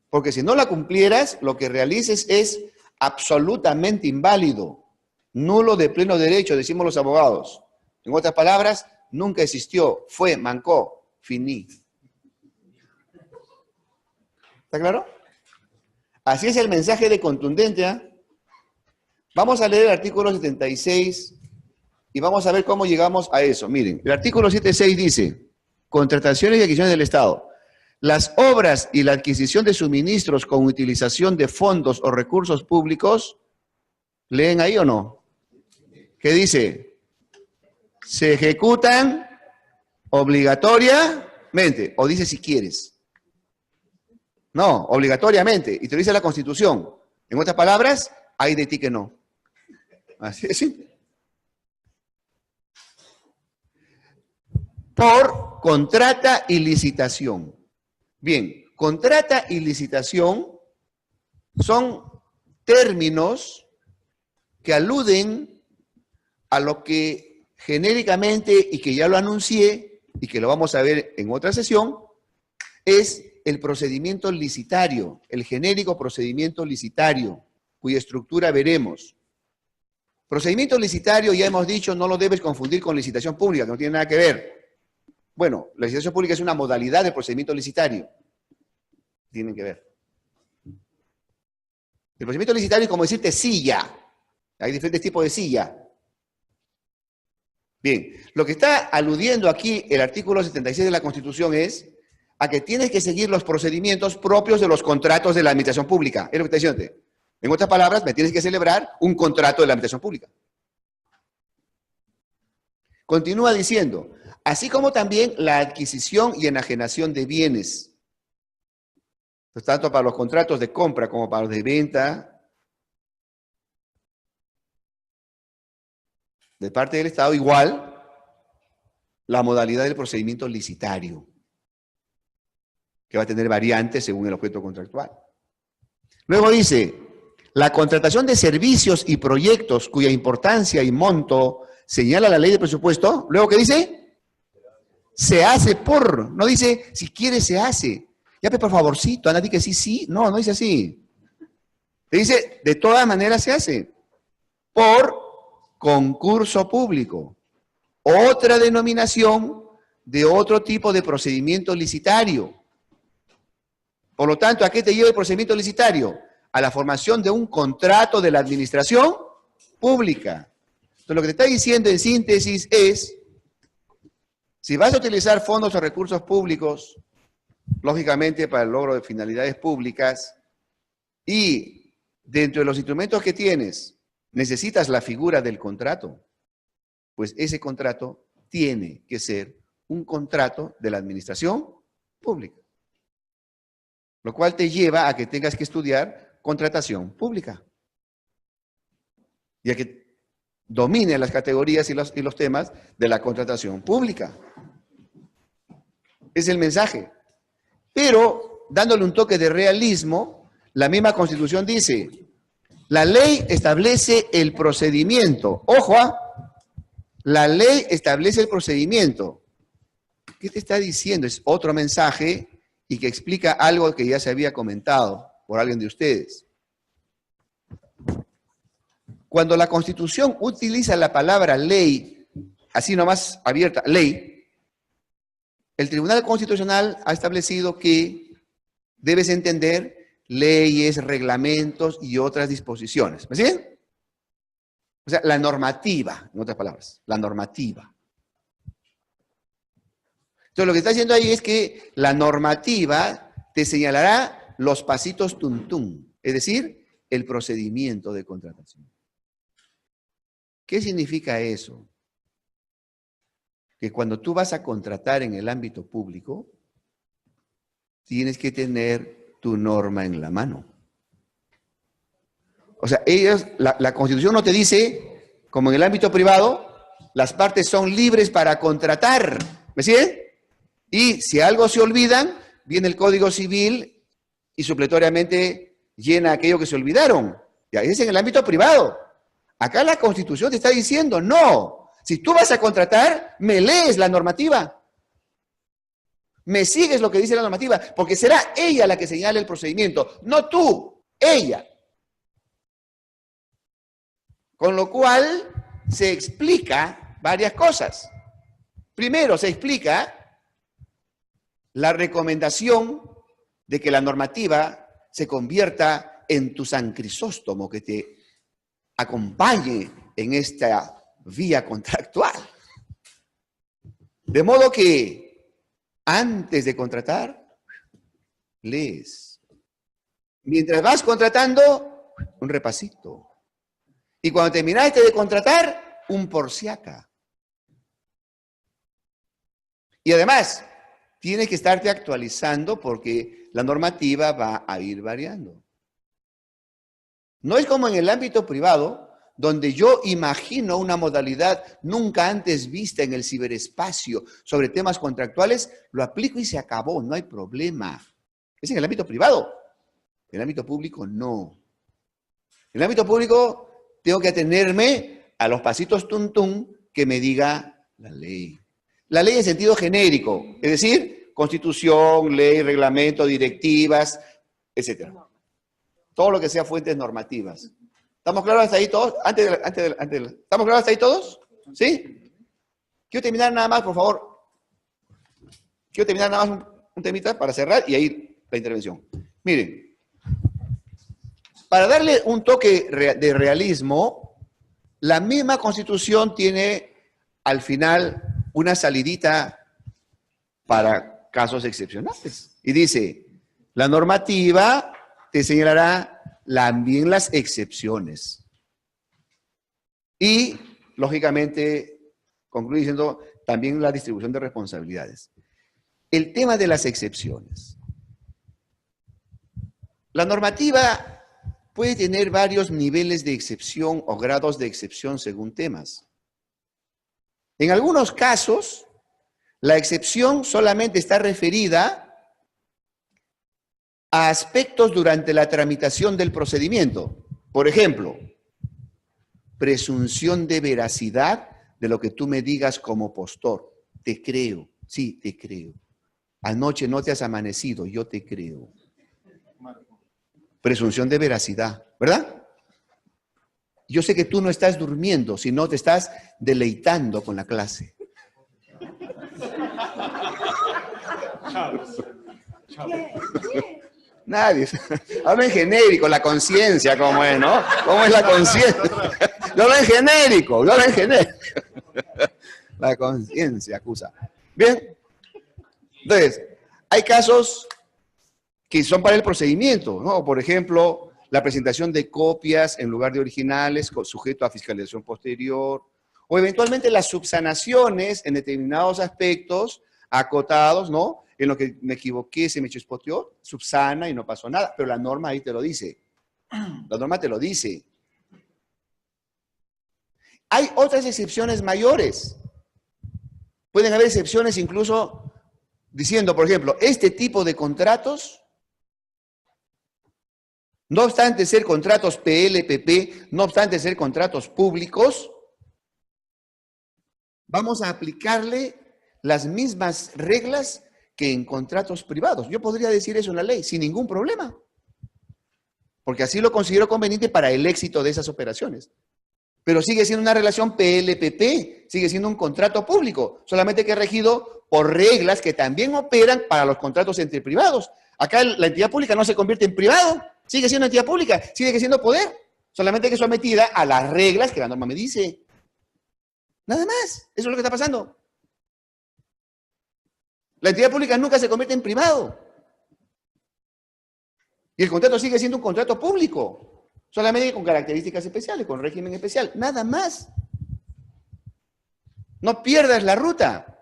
Porque si no la cumplieras, lo que realices es absolutamente inválido, nulo de pleno derecho, decimos los abogados. En otras palabras, nunca existió, fue, mancó, finí. ¿Está claro? Así es el mensaje de contundente, ¿eh? Vamos a leer el artículo 76 y vamos a ver cómo llegamos a eso. Miren, el artículo 76 dice, contrataciones y adquisiciones del Estado. Las obras y la adquisición de suministros con utilización de fondos o recursos públicos, ¿leen ahí o no? ¿Qué dice? Se ejecutan obligatoriamente, o dice si quieres. No, obligatoriamente, y te lo dice la Constitución. En otras palabras, hay de ti que no. Así es simple. Por contrata y licitación. Bien, contrata y licitación son términos que aluden a lo que genéricamente, y que ya lo anuncié, y que lo vamos a ver en otra sesión, es el procedimiento licitario, el genérico procedimiento licitario, cuya estructura veremos. Procedimiento licitario, ya hemos dicho, no lo debes confundir con licitación pública, que no tiene nada que ver. Bueno, la licitación pública es una modalidad de procedimiento licitario. Tienen que ver. El procedimiento licitario es como decirte silla. Hay diferentes tipos de silla. Bien, lo que está aludiendo aquí el artículo 76 de la Constitución es a que tienes que seguir los procedimientos propios de los contratos de la administración pública. Es lo que está diciendo. En otras palabras, me tienes que celebrar un contrato de la administración pública. Continúa diciendo, así como también la adquisición y enajenación de bienes, tanto para los contratos de compra como para los de venta de parte del Estado, igual la modalidad del procedimiento licitario, que va a tener variantes según el objeto contractual. Luego dice, la contratación de servicios y proyectos cuya importancia y monto señala la ley de presupuesto, luego ¿qué dice? Se hace por, no dice si quiere se hace. Ya, pero por favorcito, anda, di que sí, sí. No, no dice así. Te dice, de todas maneras se hace. Por concurso público. Otra denominación de otro tipo de procedimiento licitario. Por lo tanto, ¿a qué te lleva el procedimiento licitario? A la formación de un contrato de la administración pública. Entonces, lo que te está diciendo en síntesis es, si vas a utilizar fondos o recursos públicos, lógicamente para el logro de finalidades públicas, y dentro de los instrumentos que tienes, necesitas la figura del contrato, pues ese contrato tiene que ser un contrato de la administración pública. Lo cual te lleva a que tengas que estudiar contratación pública. Y a que domine las categorías y los temas de la contratación pública. Es el mensaje. Pero, dándole un toque de realismo, la misma Constitución dice, La ley establece el procedimiento. Ojo, la ley establece el procedimiento. ¿Qué te está diciendo? Es otro mensaje y que explica algo que ya se había comentado por alguien de ustedes. Cuando la Constitución utiliza la palabra ley, así nomás abierta, ley, el Tribunal Constitucional ha establecido que debes entender leyes, reglamentos y otras disposiciones. ¿Me siguen? O sea, la normativa, en otras palabras, la normativa. Entonces, lo que está diciendo ahí es que la normativa te señalará los pasitos tuntún, es decir, el procedimiento de contratación. ¿Qué significa eso? Que cuando tú vas a contratar en el ámbito público, tienes que tener tu norma en la mano. O sea, la Constitución no te dice, como en el ámbito privado, las partes son libres para contratar. ¿Me siguen? Y si algo se olvidan, viene el Código Civil y supletoriamente llena aquello que se olvidaron. Ya es en el ámbito privado. Acá la Constitución te está diciendo, no, si tú vas a contratar, me lees la normativa. Me sigues lo que dice la normativa, porque será ella la que señale el procedimiento, no tú, ella. Con lo cual se explica varias cosas. Primero, se explica la recomendación de que la normativa se convierta en tu San Crisóstomo, que te acompañe en esta vía contractual. De modo que antes de contratar, lees. Mientras vas contratando, un repasito. Y cuando terminaste de contratar, un por si acá. Y además, tienes que estarte actualizando porque la normativa va a ir variando. No es como en el ámbito privado, donde yo imagino una modalidad nunca antes vista en el ciberespacio sobre temas contractuales, lo aplico y se acabó, no hay problema. Es en el ámbito privado. En el ámbito público, no. En el ámbito público, tengo que atenerme a los pasitos tuntún que me diga la ley. La ley en sentido genérico, es decir, constitución, ley, reglamento, directivas, etc. Todo lo que sea fuentes normativas. ¿Estamos claros hasta ahí todos? ¿Estamos claros hasta ahí todos? ¿Sí? Quiero terminar nada más, por favor. Quiero terminar nada más un temita para cerrar y ahí la intervención. Miren, para darle un toque de realismo, la misma Constitución tiene al final una salidita para casos excepcionales. Y dice, la normativa te señalará también las excepciones. Y, lógicamente, concluye diciendo también la distribución de responsabilidades. El tema de las excepciones. La normativa puede tener varios niveles de excepción o grados de excepción según temas. En algunos casos, la excepción solamente está referida a aspectos durante la tramitación del procedimiento. Por ejemplo, presunción de veracidad de lo que tú me digas como postor. Te creo, sí, te creo. Anoche no te has amanecido, yo te creo. Presunción de veracidad, ¿verdad? Yo sé que tú no estás durmiendo, sino te estás deleitando con la clase. Nadie. Habla en genérico, la conciencia, ¿cómo es, no? ¿Cómo es la conciencia? Yo hablo en genérico, La conciencia acusa. Bien. Entonces, hay casos que son para el procedimiento, ¿no? Por ejemplo, la presentación de copias en lugar de originales, sujeto a fiscalización posterior, o eventualmente las subsanaciones en determinados aspectos acotados, ¿no? En lo que me equivoqué, se me chispoteó, subsana y no pasó nada, pero la norma ahí te lo dice. La norma te lo dice. Hay otras excepciones mayores. Pueden haber excepciones incluso diciendo, por ejemplo, este tipo de contratos no obstante ser contratos PLPP, no obstante ser contratos públicos, vamos a aplicarle las mismas reglas que en contratos privados. Yo podría decir eso en la ley sin ningún problema, porque así lo considero conveniente para el éxito de esas operaciones. Pero sigue siendo una relación PLPP, sigue siendo un contrato público, solamente que regido por reglas que también operan para los contratos entre privados. Acá la entidad pública no se convierte en privado, sigue siendo entidad pública, sigue siendo poder, solamente que sometida a las reglas que la norma me dice. Nada más, eso es lo que está pasando. La entidad pública nunca se convierte en privado. Y el contrato sigue siendo un contrato público, solamente con características especiales, con régimen especial, nada más. No pierdas la ruta,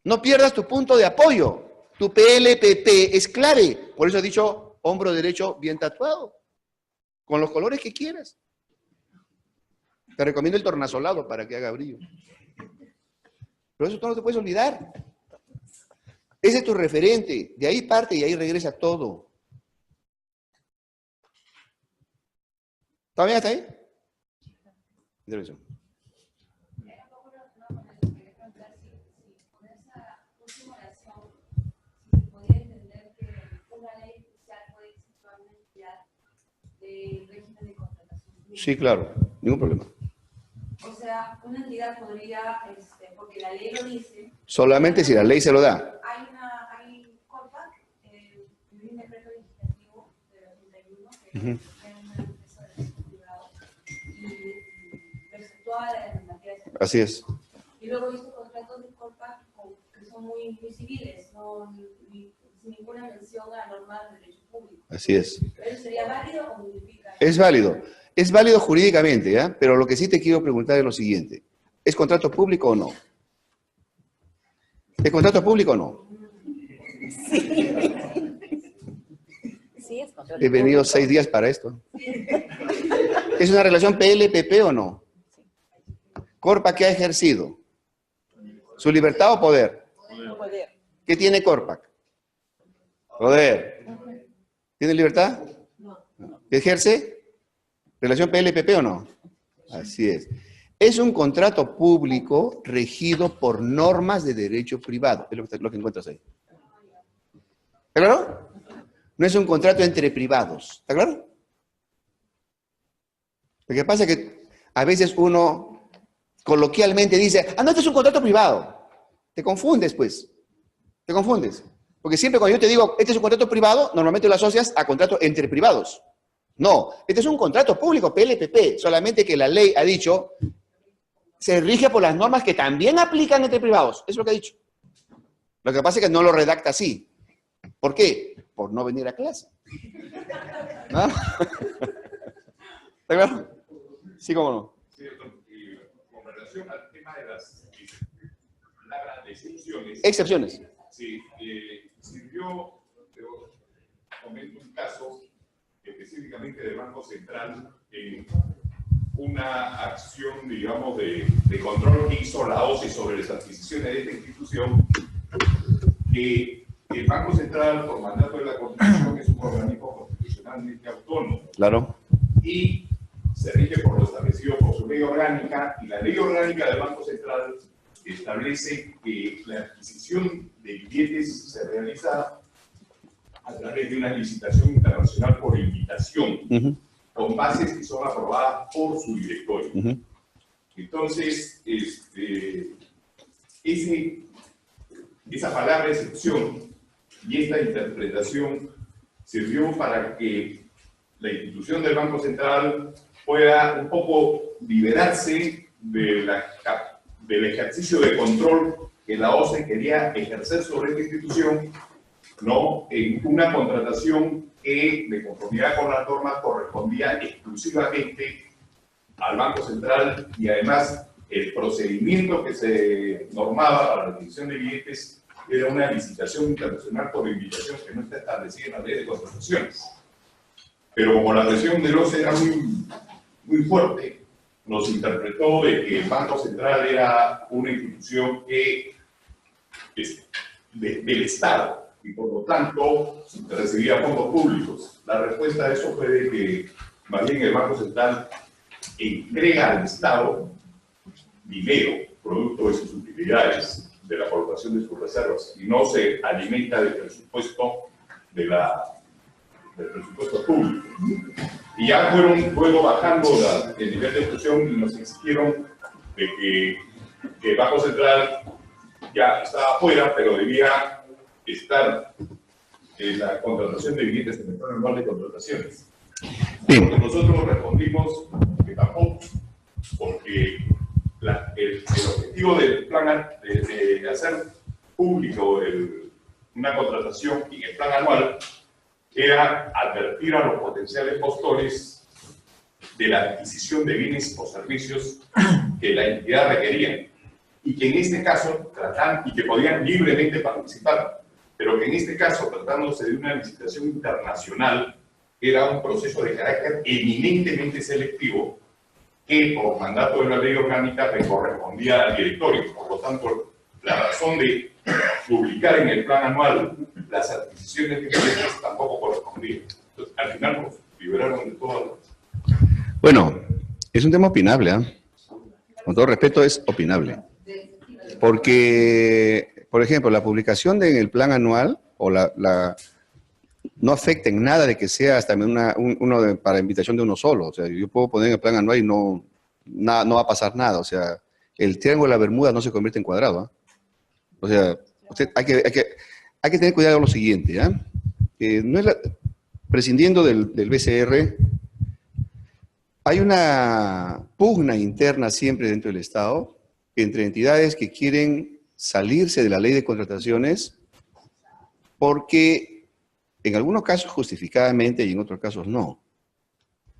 no pierdas tu punto de apoyo. Tu PLPP es clave, por eso he dicho hombro derecho bien tatuado, con los colores que quieras. Te recomiendo el tornasolado para que haga brillo. Pero eso tú no te puedes olvidar. Ese es tu referente, de ahí parte y ahí regresa todo. ¿Está bien hasta ahí? Intervención. Sí, claro, ningún problema. O sea, una entidad podría, porque la ley lo dice... Solamente si la ley se lo da. Hay CORPAC, un decreto legislativo de 2021 que es una empresa de derecho privado y efectuada la normativa de seguridad. Así es. Y luego he visto contratos de CORPAC que son muy civiles, sin ninguna mención a normas de derecho público. Así es. ¿Eso sería válido o modifica? Es válido. Es válido jurídicamente, ¿ya? Pero lo que sí te quiero preguntar es lo siguiente. ¿Es contrato público o no? ¿Es contrato público o no? Sí. Sí, es contrato He venido público. 6 días para esto. ¿Es una relación PLPP o no? ¿Corpa qué ha ejercido? ¿Su libertad o poder? Poder. ¿Qué tiene Corpac? Poder. ¿Tiene libertad? ¿Ejerce? ¿Relación PLPP o no? Así es. Es un contrato público regido por normas de derecho privado. Es lo que encuentras ahí. ¿Está claro? No es un contrato entre privados. ¿Está claro? Lo que pasa es que a veces uno coloquialmente dice, no, este es un contrato privado. Te confundes, pues. Te confundes. Porque siempre cuando yo te digo, este es un contrato privado, normalmente lo asocias a contrato entre privados. No, este es un contrato público, PLPP, solamente que la ley ha dicho, se rige por las normas que también aplican entre privados. Eso es lo que ha dicho. Lo que pasa es que no lo redacta así. ¿Por qué? Por no venir a clase. ¿No? ¿Está claro? Sí, cómo no. Cierto, con relación al tema de las palabras de excepciones. Excepciones. Sí, sirvió, pero comento un caso específicamente del Banco Central en una acción, digamos, de control que hizo la OCE sobre las adquisiciones de esta institución, que el Banco Central, por mandato de la Constitución, es un organismo constitucionalmente autónomo. Claro. Y se rige por lo establecido por su ley orgánica, y la ley orgánica del Banco Central establece que la adquisición de billetes se realiza a través de una licitación internacional por invitación, con bases que son aprobadas por su directorio. Entonces, esa palabra excepción y esta interpretación sirvió para que la institución del Banco Central pueda un poco liberarse del ejercicio de control que la OCE quería ejercer sobre esta institución, ¿no? En una contratación que, de conformidad con las normas, correspondía exclusivamente al Banco Central, y además el procedimiento que se normaba para la adquisición de billetes era una licitación internacional por invitación que no está establecida en la ley de contrataciones. Pero como la presión del OCE era muy fuerte, nos interpretó de que el Banco Central era una institución que del Estado, y por lo tanto recibía fondos públicos. La respuesta a eso fue de que más bien el Banco Central entrega al Estado dinero, producto de sus utilidades, de la aportación de sus reservas, y no se alimenta del presupuesto del presupuesto público. Y ya fueron luego bajando el nivel de discusión y nos exigieron de que el Banco Central ya estaba afuera, pero debía estar en la contratación de viviendas en el plan anual de contrataciones. Bien. Nosotros respondimos que tampoco, porque el objetivo del plan de hacer público una contratación en el plan anual era advertir a los potenciales postores de la adquisición de bienes o servicios que la entidad requería y que en este caso y que podían libremente participar, pero que en este caso, tratándose de una licitación internacional, era un proceso de carácter eminentemente selectivo que por mandato de la ley orgánica le correspondía al directorio. Por lo tanto, la razón de publicar en el plan anual las adquisiciones de bienes tampoco correspondía. Entonces, al final nos liberaron de todas las... Bueno, es un tema opinable, ¿eh? Con todo respeto, es opinable. Porque, por ejemplo, la publicación en el plan anual o no afecta en nada de que sea hasta para invitación de uno solo. O sea, yo puedo poner en el plan anual y no va a pasar nada. O sea, el triángulo de la Bermuda no se convierte en cuadrado, ¿eh? O sea, hay que tener cuidado con lo siguiente, ¿eh? Prescindiendo del BCR, hay una pugna interna siempre dentro del Estado entre entidades que quieren salirse de la ley de contrataciones porque en algunos casos justificadamente y en otros casos no.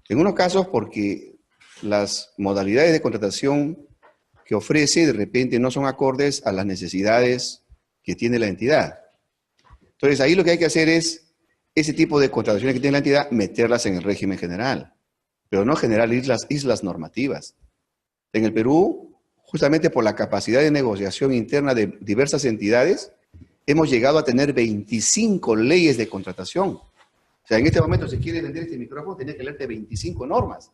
En unos casos porque las modalidades de contratación que ofrece de repente no son acordes a las necesidades que tiene la entidad. Entonces ahí lo que hay que hacer es ese tipo de contrataciones que tiene la entidad, meterlas en el régimen general, pero no generar islas normativas. En el Perú, justamente por la capacidad de negociación interna de diversas entidades, hemos llegado a tener 25 leyes de contratación. O sea, en este momento, si quieres vender este micrófono, tenía que leerte 25 normas.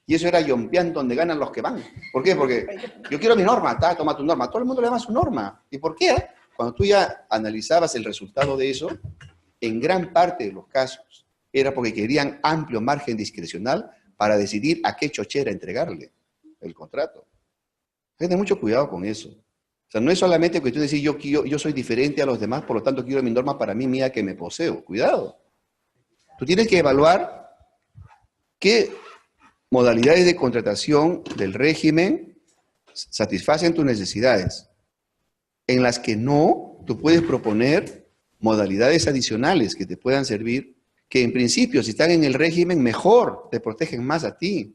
Y eso era yompeando donde ganan los que van. ¿Por qué? Porque yo quiero mi norma, toma tu norma. Todo el mundo le da su norma. ¿Y por qué? Cuando tú ya analizabas el resultado de eso, en gran parte de los casos era porque querían amplio margen discrecional para decidir a qué chochera entregarle el contrato. Ten mucho cuidado con eso. O sea, no es solamente cuestión de decir yo soy diferente a los demás, por lo tanto quiero mi norma para mí mía que me poseo. Cuidado. Tú tienes que evaluar qué modalidades de contratación del régimen satisfacen tus necesidades. En las que no, tú puedes proponer modalidades adicionales que te puedan servir, que en principio, si están en el régimen, mejor te protegen más a ti.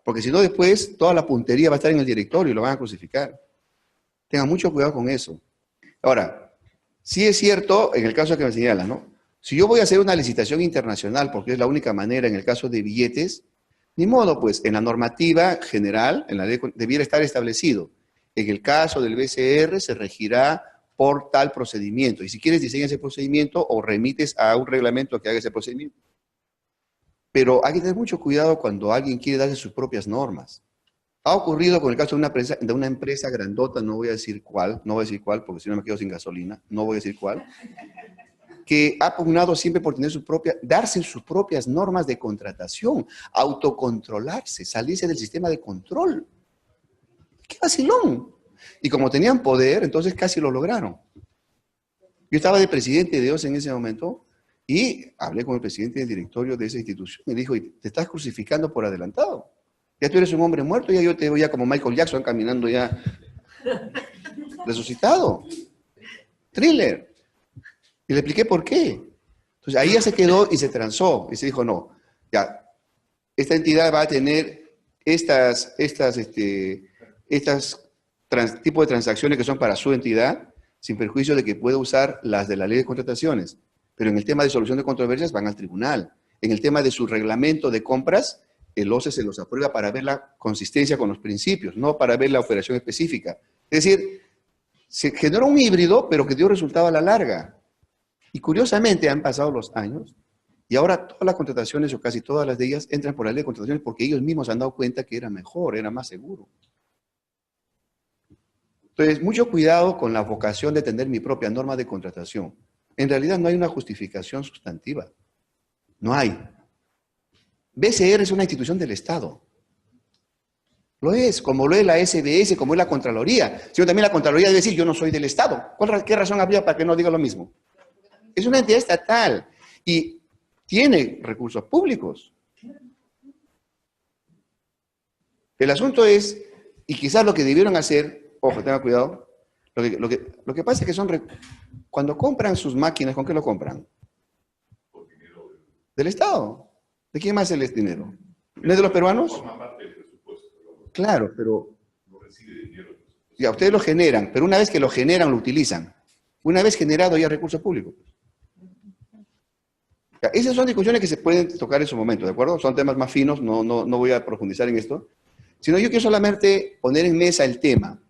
Porque si no, después toda la puntería va a estar en el directorio y lo van a crucificar. Tengan mucho cuidado con eso. Ahora, sí es cierto, en el caso que me señalas, ¿no? Si yo voy a hacer una licitación internacional, porque es la única manera en el caso de billetes, ni modo, pues, en la normativa general, en la ley, debiera estar establecido. En el caso del BCR se regirá por tal procedimiento. Y si quieres, diseña ese procedimiento o remites a un reglamento que haga ese procedimiento. Pero hay que tener mucho cuidado cuando alguien quiere darse sus propias normas. Ha ocurrido con el caso de una empresa grandota, no voy a decir cuál, porque si no me quedo sin gasolina, no voy a decir cuál, que ha pugnado siempre por tener darse sus propias normas de contratación, autocontrolarse, salirse del sistema de control. ¡Qué vacilón! Y como tenían poder, entonces casi lo lograron. Yo estaba de presidente de Dios en ese momento y hablé con el presidente del directorio de esa institución y dijo, te estás crucificando por adelantado. Ya tú eres un hombre muerto, ya yo te veo ya como Michael Jackson caminando ya resucitado. Thriller. Y le expliqué por qué. Entonces ahí ya se quedó y se transó. Y se dijo, no, ya, esta entidad va a tener tipo de transacciones que son para su entidad, sin perjuicio de que pueda usar las de la ley de contrataciones. Pero en el tema de solución de controversias van al tribunal. En el tema de su reglamento de compras, el OCE se los aprueba para ver la consistencia con los principios, no para ver la operación específica. Es decir, se generó un híbrido, pero que dio resultado a la larga. Y curiosamente han pasado los años y ahora todas las contrataciones, o casi todas las de ellas, entran por la ley de contrataciones porque ellos mismos se han dado cuenta que era mejor, era más seguro. Entonces, mucho cuidado con la vocación de tener mi propia norma de contratación. En realidad no hay una justificación sustantiva. No hay. BCR es una institución del Estado. Lo es, como lo es la SBS, como es la Contraloría. Sino también la Contraloría debe decir, yo no soy del Estado. ¿Qué razón habría para que no diga lo mismo? Es una entidad estatal y tiene recursos públicos. El asunto es, y quizás lo que debieron hacer, ojo, tenga cuidado, lo que pasa es que cuando compran sus máquinas, ¿con qué lo compran? Del Estado. ¿De quién más es el dinero? ¿No es de los peruanos? Forma parte del presupuesto. Claro, pero No recibe dinero. ya ustedes lo generan, pero una vez que lo generan, lo utilizan. Una vez generado ya recursos públicos. Ya, esas son discusiones que se pueden tocar en su momento, ¿de acuerdo? Son temas más finos, no voy a profundizar en esto. Sino yo quiero solamente poner en mesa el tema.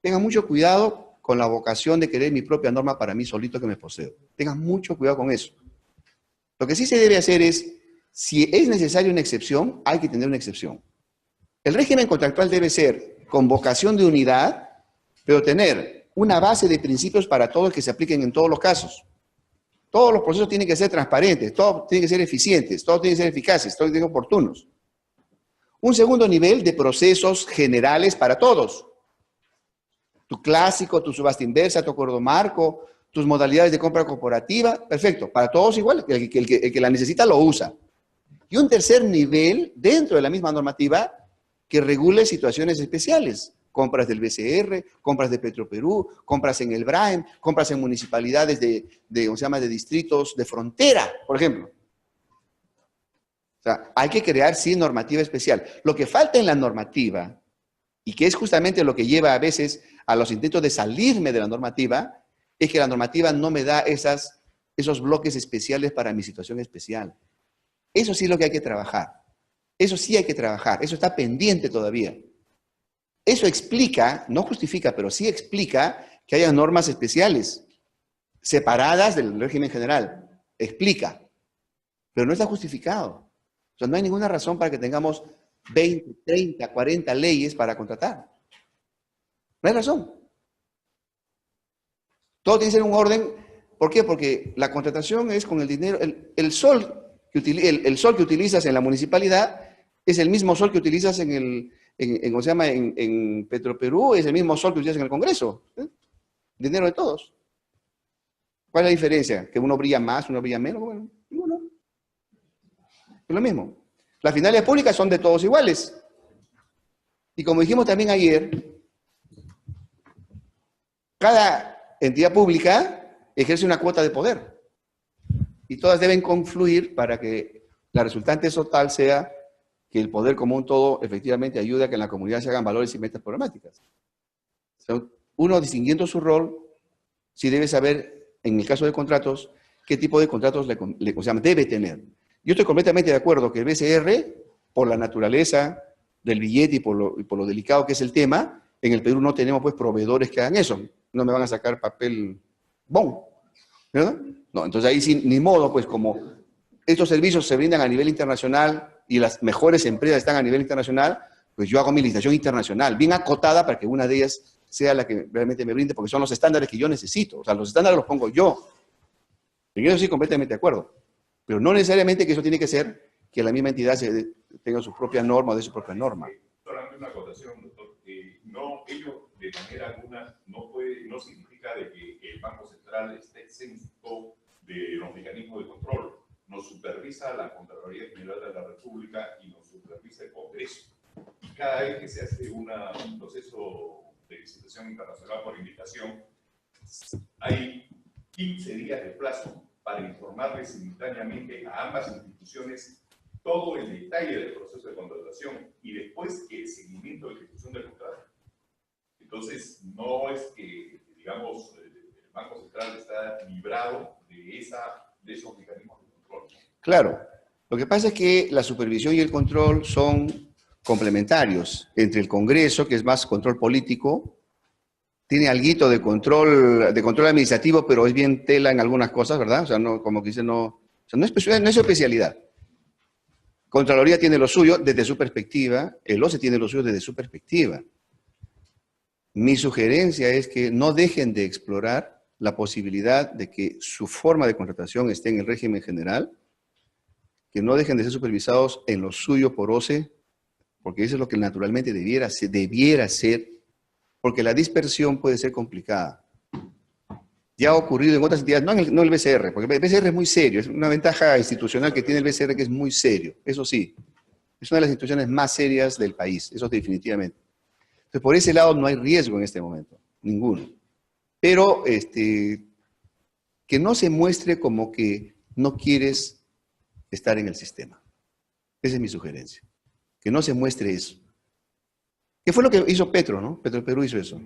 Tengan mucho cuidado con la vocación de querer mi propia norma para mí solito que me poseo. Tengan mucho cuidado con eso. Lo que sí se debe hacer es, si es necesaria una excepción, hay que tener una excepción. El régimen contractual debe ser con vocación de unidad, pero tener una base de principios para todos que se apliquen en todos los casos. Todos los procesos tienen que ser transparentes, todos tienen que ser eficientes, todos tienen que ser eficaces, todos tienen que ser oportunos. Un segundo nivel de procesos generales para todos. Tu clásico, tu subasta inversa, tu acuerdo marco, tus modalidades de compra corporativa, perfecto, para todos igual, el que la necesita lo usa. Y un tercer nivel, dentro de la misma normativa, que regule situaciones especiales. Compras del BCR, compras de Petroperú, compras en el BRAEM, compras en municipalidades ¿cómo se llama?, de distritos de frontera, por ejemplo. O sea, hay que crear, sí, normativa especial. Lo que falta en la normativa, y que es justamente lo que lleva a veces a los intentos de salirme de la normativa, es que la normativa no me da esos bloques especiales para mi situación especial. Eso sí es lo que hay que trabajar. Eso sí hay que trabajar. Eso está pendiente todavía. Eso explica, no justifica, pero sí explica que haya normas especiales separadas del régimen general. Explica. Pero no está justificado. O sea, no hay ninguna razón para que tengamos 20, 30, 40 leyes para contratar. No hay razón. Todo tiene que ser un orden. ¿Por qué? Porque la contratación es con el dinero. El sol que utilizas en la municipalidad es el mismo sol que utilizas ¿cómo se llama? En Petroperú, es el mismo sol que utilizas en el Congreso. Dinero de todos. ¿Cuál es la diferencia? ¿Que uno brilla más, uno brilla menos? Bueno, ninguno. Es lo mismo. Las finalidades públicas son de todos iguales. Y como dijimos también ayer, cada entidad pública ejerce una cuota de poder. Y todas deben confluir para que la resultante total sea que el poder común todo efectivamente ayude a que en la comunidad se hagan valores y metas programáticas. O sea, uno distinguiendo su rol, sí debe saber, en el caso de contratos, qué tipo de contratos debe tener. Yo estoy completamente de acuerdo que el BCR, por la naturaleza del billete y por lo delicado que es el tema, en el Perú no tenemos pues proveedores que hagan eso. No me van a sacar papel bon, ¿verdad? No, entonces ahí sí, ni modo, pues como estos servicios se brindan a nivel internacional y las mejores empresas están a nivel internacional, pues yo hago mi licitación internacional, bien acotada para que una de ellas sea la que realmente me brinde, porque son los estándares que yo necesito. O sea, los estándares los pongo yo. En eso sí, completamente de acuerdo. Pero no necesariamente que eso tiene que ser que la misma entidad tenga su propia norma o de su propia norma. Solamente una acotación, doctor. No, ello de manera alguna no significa de que el Banco Central esté exento de los mecanismos de control. Nos supervisa la Contraloría General de la República y nos supervisa el Congreso. Y cada vez que se hace un proceso de licitación internacional por invitación, hay 15 días de plazo para informarle simultáneamente a ambas instituciones todo el detalle del proceso de contratación y después el seguimiento de ejecución del contrato. Entonces, no es que, digamos, el Banco Central está librado de esos mecanismos de control. Claro. Lo que pasa es que la supervisión y el control son complementarios entre el Congreso, que es más control político, tiene alguito de control administrativo, pero es bien tela en algunas cosas, ¿verdad? O sea, no, como que dice, no, o sea, no es su especialidad. Contraloría tiene lo suyo desde su perspectiva, el OCE tiene lo suyo desde su perspectiva. Mi sugerencia es que no dejen de explorar la posibilidad de que su forma de contratación esté en el régimen general, que no dejen de ser supervisados en lo suyo por OCE, porque eso es lo que naturalmente debiera ser, porque la dispersión puede ser complicada. Ya ha ocurrido en otras entidades, no el BCR, porque el BCR es muy serio, es una ventaja institucional que tiene el BCR que es muy serio, eso sí, es una de las instituciones más serias del país, eso definitivamente. Entonces, por ese lado no hay riesgo en este momento, ninguno. Pero que no se muestre como que no quieres estar en el sistema. Esa es mi sugerencia. Que no se muestre eso. ¿Qué fue lo que hizo Petro, no? Perú hizo eso.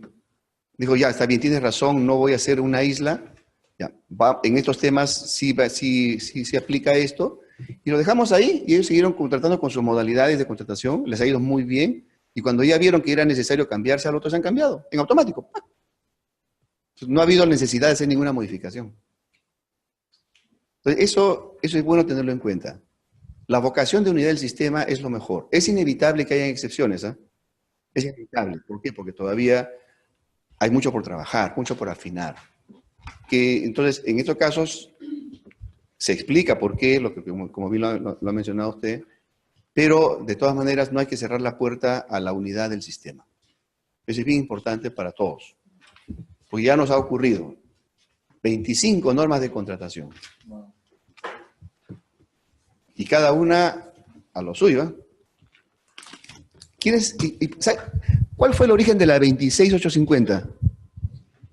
Dijo, ya, está bien, tienes razón, no voy a hacer una isla. Ya, en estos temas sí se aplica esto. Y lo dejamos ahí y ellos siguieron contratando con sus modalidades de contratación. Les ha ido muy bien. Y cuando ya vieron que era necesario cambiarse al otro, se han cambiado, en automático. No ha habido necesidad de hacer ninguna modificación. Entonces, eso es bueno tenerlo en cuenta. La vocación de unidad del sistema es lo mejor. Es inevitable que haya excepciones, ¿eh? Es inevitable. ¿Por qué? Porque todavía hay mucho por trabajar, mucho por afinar. Entonces, en estos casos, se explica por qué, como bien lo ha mencionado usted, pero de todas maneras no hay que cerrar la puerta a la unidad del sistema. Eso es bien importante para todos. Pues ya nos ha ocurrido 25 normas de contratación. Y cada una a lo suyo. ¿Eh? ¿Cuál fue el origen de la 26850?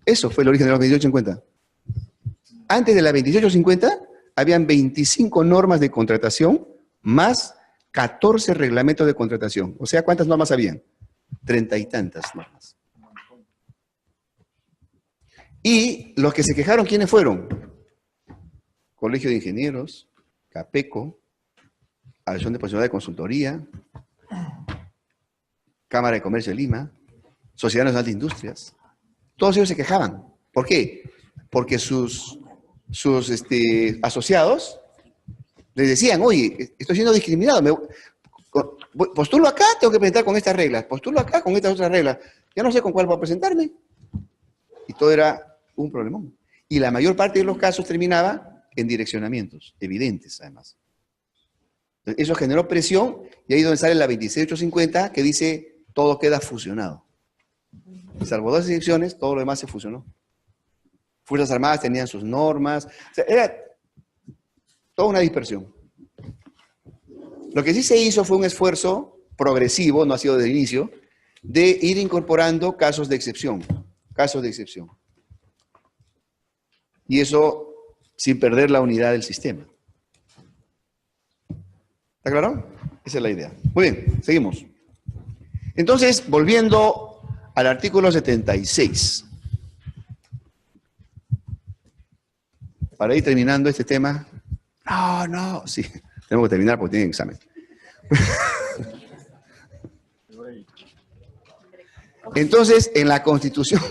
Eso fue el origen de la 26850. Antes de la 26850, habían 25 normas de contratación más 14 reglamentos de contratación. O sea, ¿cuántas normas habían? 30 y tantas normas. Y los que se quejaron, ¿quiénes fueron? Colegio de Ingenieros, CAPECO, Asociación de Profesionales de Consultoría, Cámara de Comercio de Lima, Sociedad Nacional de Industrias. Todos ellos se quejaban. ¿Por qué? Porque sus asociados les decían, oye, estoy siendo discriminado. Postulo acá, tengo que presentar con estas reglas. Postulo acá con estas otras reglas. Ya no sé con cuál voy a presentarme. Y todo era un problemón. Y la mayor parte de los casos terminaba en direccionamientos, evidentes además. Entonces, eso generó presión y ahí es donde sale la 26850 que dice todo queda fusionado. Y salvo dos excepciones, todo lo demás se fusionó. Fuerzas Armadas tenían sus normas. O sea, era toda una dispersión. Lo que sí se hizo fue un esfuerzo progresivo, no ha sido desde el inicio, de ir incorporando casos de excepción. Casos de excepción. Y eso sin perder la unidad del sistema. ¿Está claro? Esa es la idea. Muy bien, seguimos. Entonces, volviendo al artículo 76. Para ir terminando este tema. No, sí. Tenemos que terminar porque tienen examen. Entonces, en la Constitución...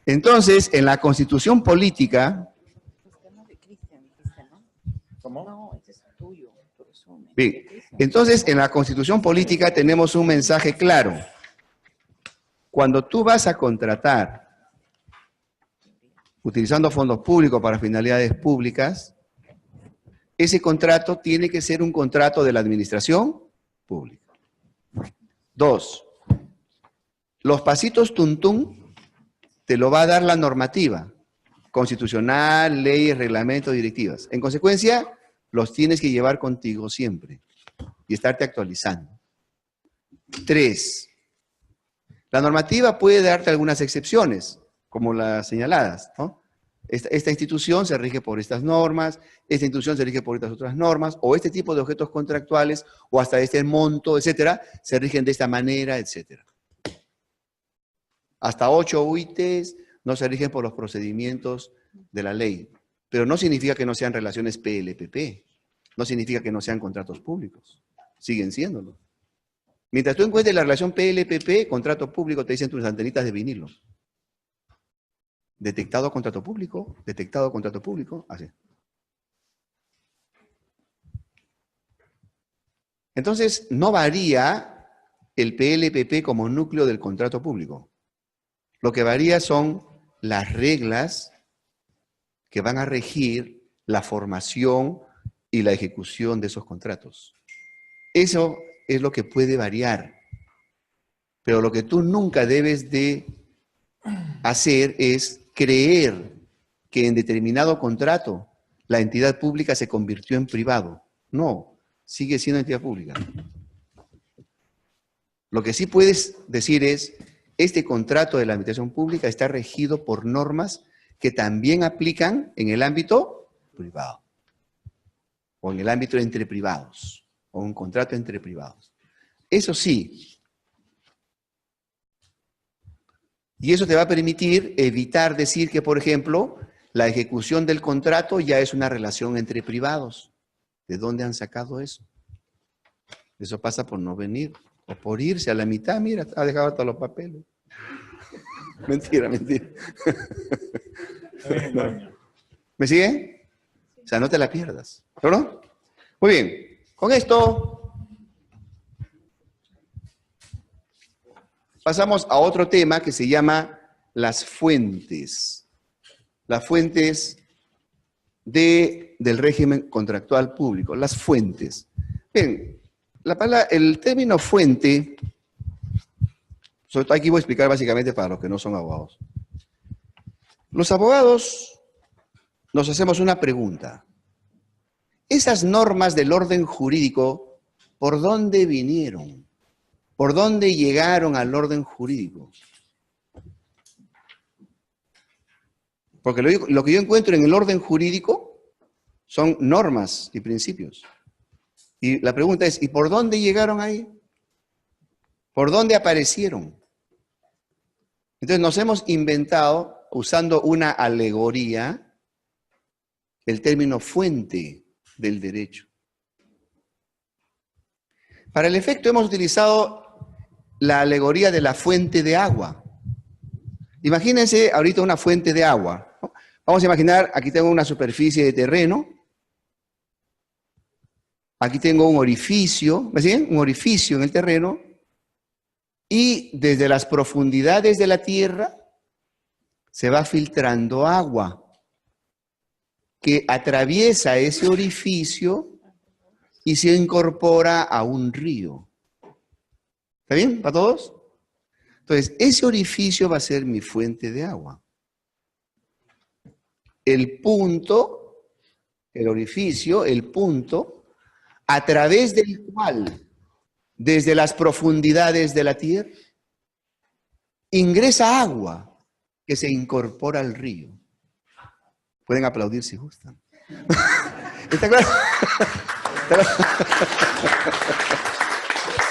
Entonces, en la Constitución política... ¿Cómo? No, ese es tuyo, tu resumen. Bien, entonces en la Constitución política tenemos un mensaje claro. Cuando tú vas a contratar, utilizando fondos públicos para finalidades públicas, ese contrato tiene que ser un contrato de la administración pública. 2. Los pasitos tuntún te lo va a dar la normativa constitucional, leyes, reglamentos, directivas. En consecuencia, los tienes que llevar contigo siempre y estarte actualizando. 3. La normativa puede darte algunas excepciones, como las señaladas, ¿no? Esta institución se rige por estas normas, esta institución se rige por estas otras normas, o este tipo de objetos contractuales, o hasta este monto, etcétera, se rigen de esta manera, etcétera. Hasta 8 UITs no se rigen por los procedimientos de la ley, pero no significa que no sean relaciones PLPP, no significa que no sean contratos públicos, siguen siéndolo. Mientras tú encuentres la relación PLPP, contrato público, te dicen tus antenitas de vinilo. Detectado contrato público, así. Entonces, no varía el PLPP como núcleo del contrato público. Lo que varía son las reglas que van a regir la formación y la ejecución de esos contratos. Eso es lo que puede variar. Pero lo que tú nunca debes de hacer es creer que en determinado contrato la entidad pública se convirtió en privado. No, sigue siendo entidad pública. Lo que sí puedes decir es, este contrato de la administración pública está regido por normas que también aplican en el ámbito privado, o en el ámbito entre privados, o un contrato entre privados. Eso sí. Y eso te va a permitir evitar decir que, por ejemplo, la ejecución del contrato ya es una relación entre privados. ¿De dónde han sacado eso? Eso pasa por no venir, o por irse a la mitad. Mira, ha dejado todos los papeles. Mentira, mentira. ¿Me sigue? O sea, no te la pierdas. ¿No? Muy bien. Con esto pasamos a otro tema que se llama las fuentes. Las fuentes del régimen contractual público. Las fuentes. Bien, el término fuente, aquí voy a explicar básicamente para los que no son abogados. Los abogados nos hacemos una pregunta. Esas normas del orden jurídico, ¿por dónde vinieron? ¿Por dónde llegaron al orden jurídico? Porque lo que yo encuentro en el orden jurídico son normas y principios. Y la pregunta es, ¿y por dónde llegaron ahí? ¿Por dónde aparecieron? Entonces nos hemos inventado, usando una alegoría, el término fuente del derecho. Para el efecto hemos utilizado la alegoría de la fuente de agua. Imagínense ahorita una fuente de agua. Vamos a imaginar, aquí tengo una superficie de terreno. Aquí tengo un orificio, ¿me siguen? Un orificio en el terreno. Y desde las profundidades de la tierra se va filtrando agua que atraviesa ese orificio y se incorpora a un río. ¿Está bien para todos? Entonces, ese orificio va a ser mi fuente de agua. El punto, el orificio, el punto, a través del cual, desde las profundidades de la tierra, ingresa agua que se incorpora al río. Pueden aplaudir si gustan. ¿Está claro?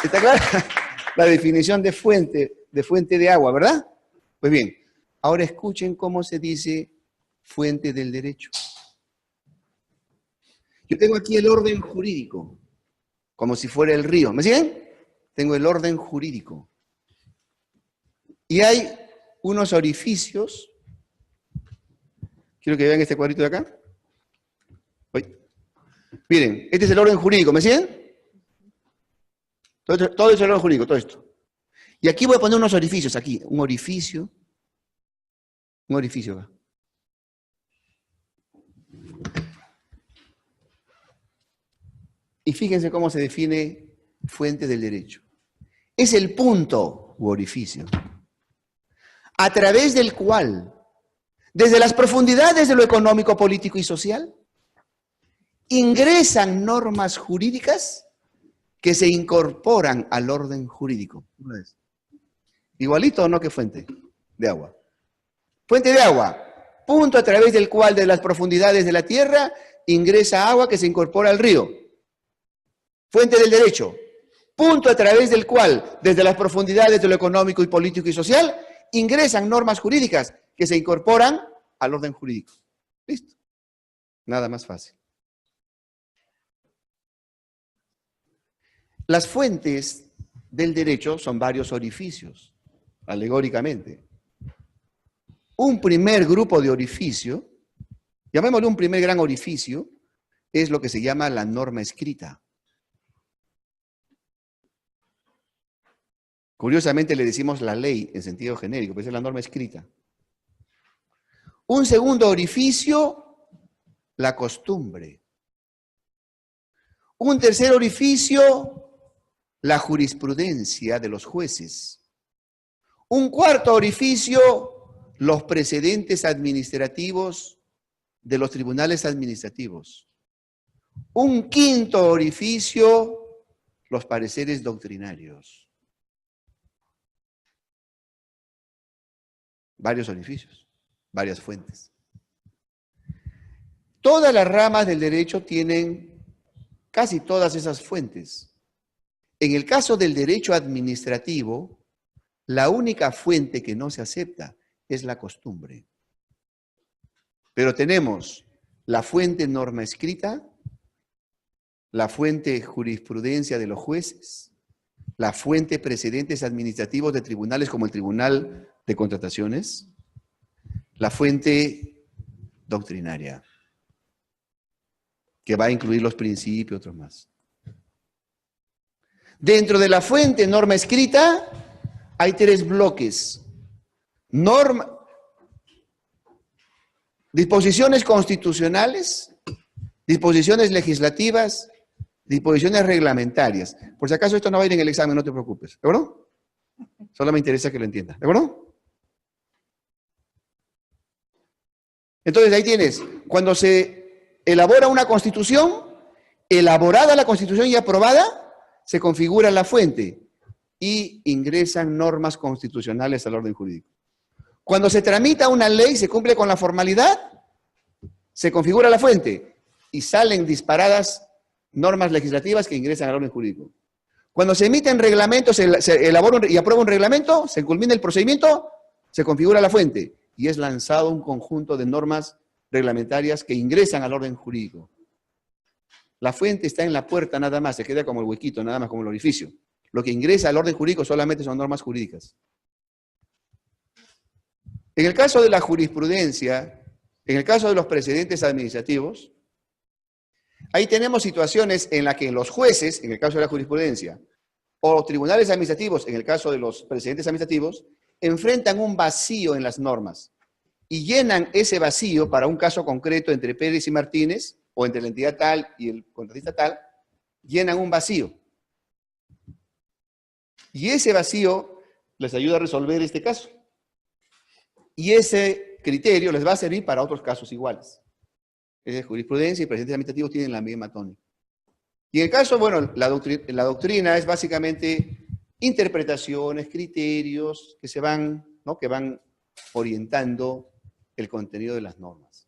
¿Está clara la definición de fuente de agua, verdad? Pues bien, ahora escuchen cómo se dice fuente del derecho. Yo tengo aquí el orden jurídico, como si fuera el río. ¿Me siguen? Tengo el orden jurídico. Y hay unos orificios. Quiero que vean este cuadrito de acá. Miren, este es el orden jurídico, ¿me siguen? Todo es el orden jurídico, todo esto. Y aquí voy a poner unos orificios, aquí, un orificio acá. Y fíjense cómo se define fuente del derecho. Es el punto u orificio a través del cual, desde las profundidades de lo económico, político y social, ingresan normas jurídicas que se incorporan al orden jurídico. ¿Igualito o no que fuente de agua? Fuente de agua, punto a través del cual de las profundidades de la tierra ingresa agua que se incorpora al río. Fuente del derecho, punto a través del cual, desde las profundidades de lo económico y político y social, ingresan normas jurídicas que se incorporan al orden jurídico. ¿Listo? Nada más fácil. Las fuentes del derecho son varios orificios, alegóricamente. Un primer grupo de orificio, llamémosle un primer gran orificio, es lo que se llama la norma escrita. Curiosamente le decimos la ley en sentido genérico, pues es la norma escrita. Un segundo orificio, la costumbre. Un tercer orificio, la jurisprudencia de los jueces. Un cuarto orificio, los precedentes administrativos de los tribunales administrativos. Un quinto orificio, los pareceres doctrinarios. Varios orificios, varias fuentes. Todas las ramas del derecho tienen casi todas esas fuentes. En el caso del derecho administrativo, la única fuente que no se acepta es la costumbre. Pero tenemos la fuente norma escrita, la fuente jurisprudencia de los jueces, la fuente precedentes administrativos de tribunales como el Tribunal de Contrataciones, la fuente doctrinaria, que va a incluir los principios y otros más. Dentro de la fuente norma escrita hay tres bloques. Disposiciones constitucionales, disposiciones legislativas, disposiciones reglamentarias. Por si acaso esto no va a ir en el examen, no te preocupes. ¿De acuerdo? Solo me interesa que lo entiendas. ¿De acuerdo? Entonces ahí tienes, cuando se elabora una constitución, elaborada la constitución y aprobada, se configura la fuente y ingresan normas constitucionales al orden jurídico. Cuando se tramita una ley, se cumple con la formalidad, se configura la fuente y salen disparadas normas legislativas que ingresan al orden jurídico. Cuando se emiten reglamentos, se elabora y aprueba un reglamento, se culmina el procedimiento, se configura la fuente y es lanzado un conjunto de normas reglamentarias que ingresan al orden jurídico. La fuente está en la puerta nada más, se queda como el huequito, nada más como el orificio. Lo que ingresa al orden jurídico solamente son normas jurídicas. En el caso de la jurisprudencia, en el caso de los precedentes administrativos, ahí tenemos situaciones en las que los jueces, en el caso de la jurisprudencia, o los tribunales administrativos, en el caso de los precedentes administrativos, enfrentan un vacío en las normas y llenan ese vacío para un caso concreto entre Pérez y Martínez, o entre la entidad tal y el contratista tal, llenan un vacío. Y ese vacío les ayuda a resolver este caso. Y ese criterio les va a servir para otros casos iguales. Jurisprudencia y precedentes administrativos tienen la misma tónica. Y en el caso, bueno, la doctrina es básicamente interpretaciones, criterios que se van, ¿no?, que van orientando el contenido de las normas.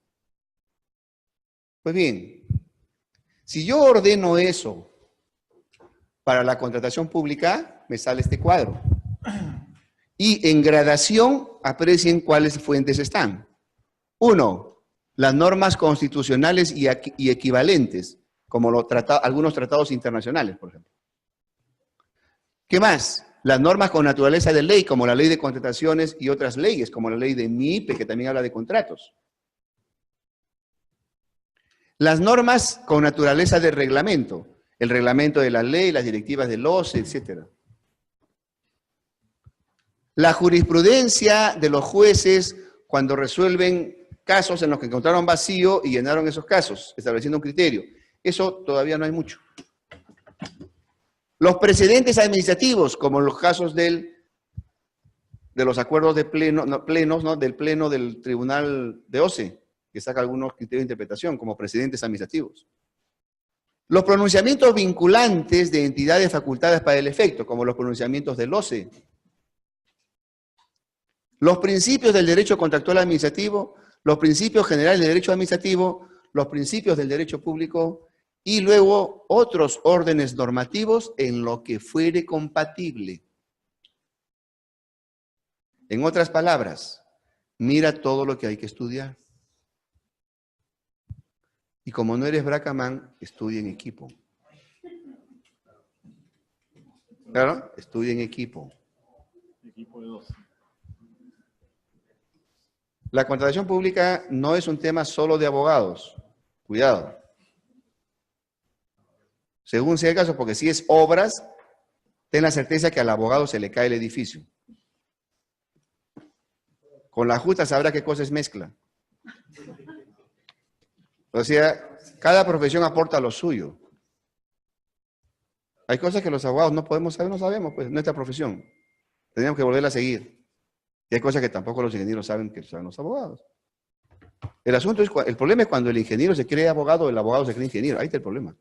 Pues bien, si yo ordeno eso para la contratación pública, me sale este cuadro. Y en gradación aprecien cuáles fuentes están. 1, las normas constitucionales y equivalentes, como algunos tratados internacionales, por ejemplo. ¿Qué más? Las normas con naturaleza de ley, como la ley de contrataciones y otras leyes, como la ley de MIPE, que también habla de contratos. Las normas con naturaleza de reglamento, el reglamento de la ley, las directivas del OCE, etc. La jurisprudencia de los jueces cuando resuelven casos en los que encontraron vacío y llenaron esos casos, estableciendo un criterio. Eso todavía no hay mucho. Los precedentes administrativos, como los casos de los acuerdos de plenos, ¿no?, del pleno del Tribunal de OCE, que saca algunos criterios de interpretación como precedentes administrativos. Los pronunciamientos vinculantes de entidades facultadas para el efecto, como los pronunciamientos del OCE. Los principios del derecho contractual administrativo, los principios generales del derecho administrativo, los principios del derecho público y luego otros órdenes normativos en lo que fuere compatible. En otras palabras, mira todo lo que hay que estudiar. Y como no eres Bracamán, estudia en equipo. ¿Claro? Estudia en equipo. Equipo de 2. La contratación pública no es un tema solo de abogados. Cuidado. Según sea el caso, porque si es obras, ten la certeza que al abogado se le cae el edificio. Con la justa sabrá qué cosa es mezcla. O sea, cada profesión aporta lo suyo. Hay cosas que los abogados no podemos saber, no sabemos, pues, nuestra profesión. Tenemos que volverla a seguir. Y hay cosas que tampoco los ingenieros saben que saben los abogados. El problema es cuando el ingeniero se cree abogado o el abogado se cree ingeniero. Ahí está el problema.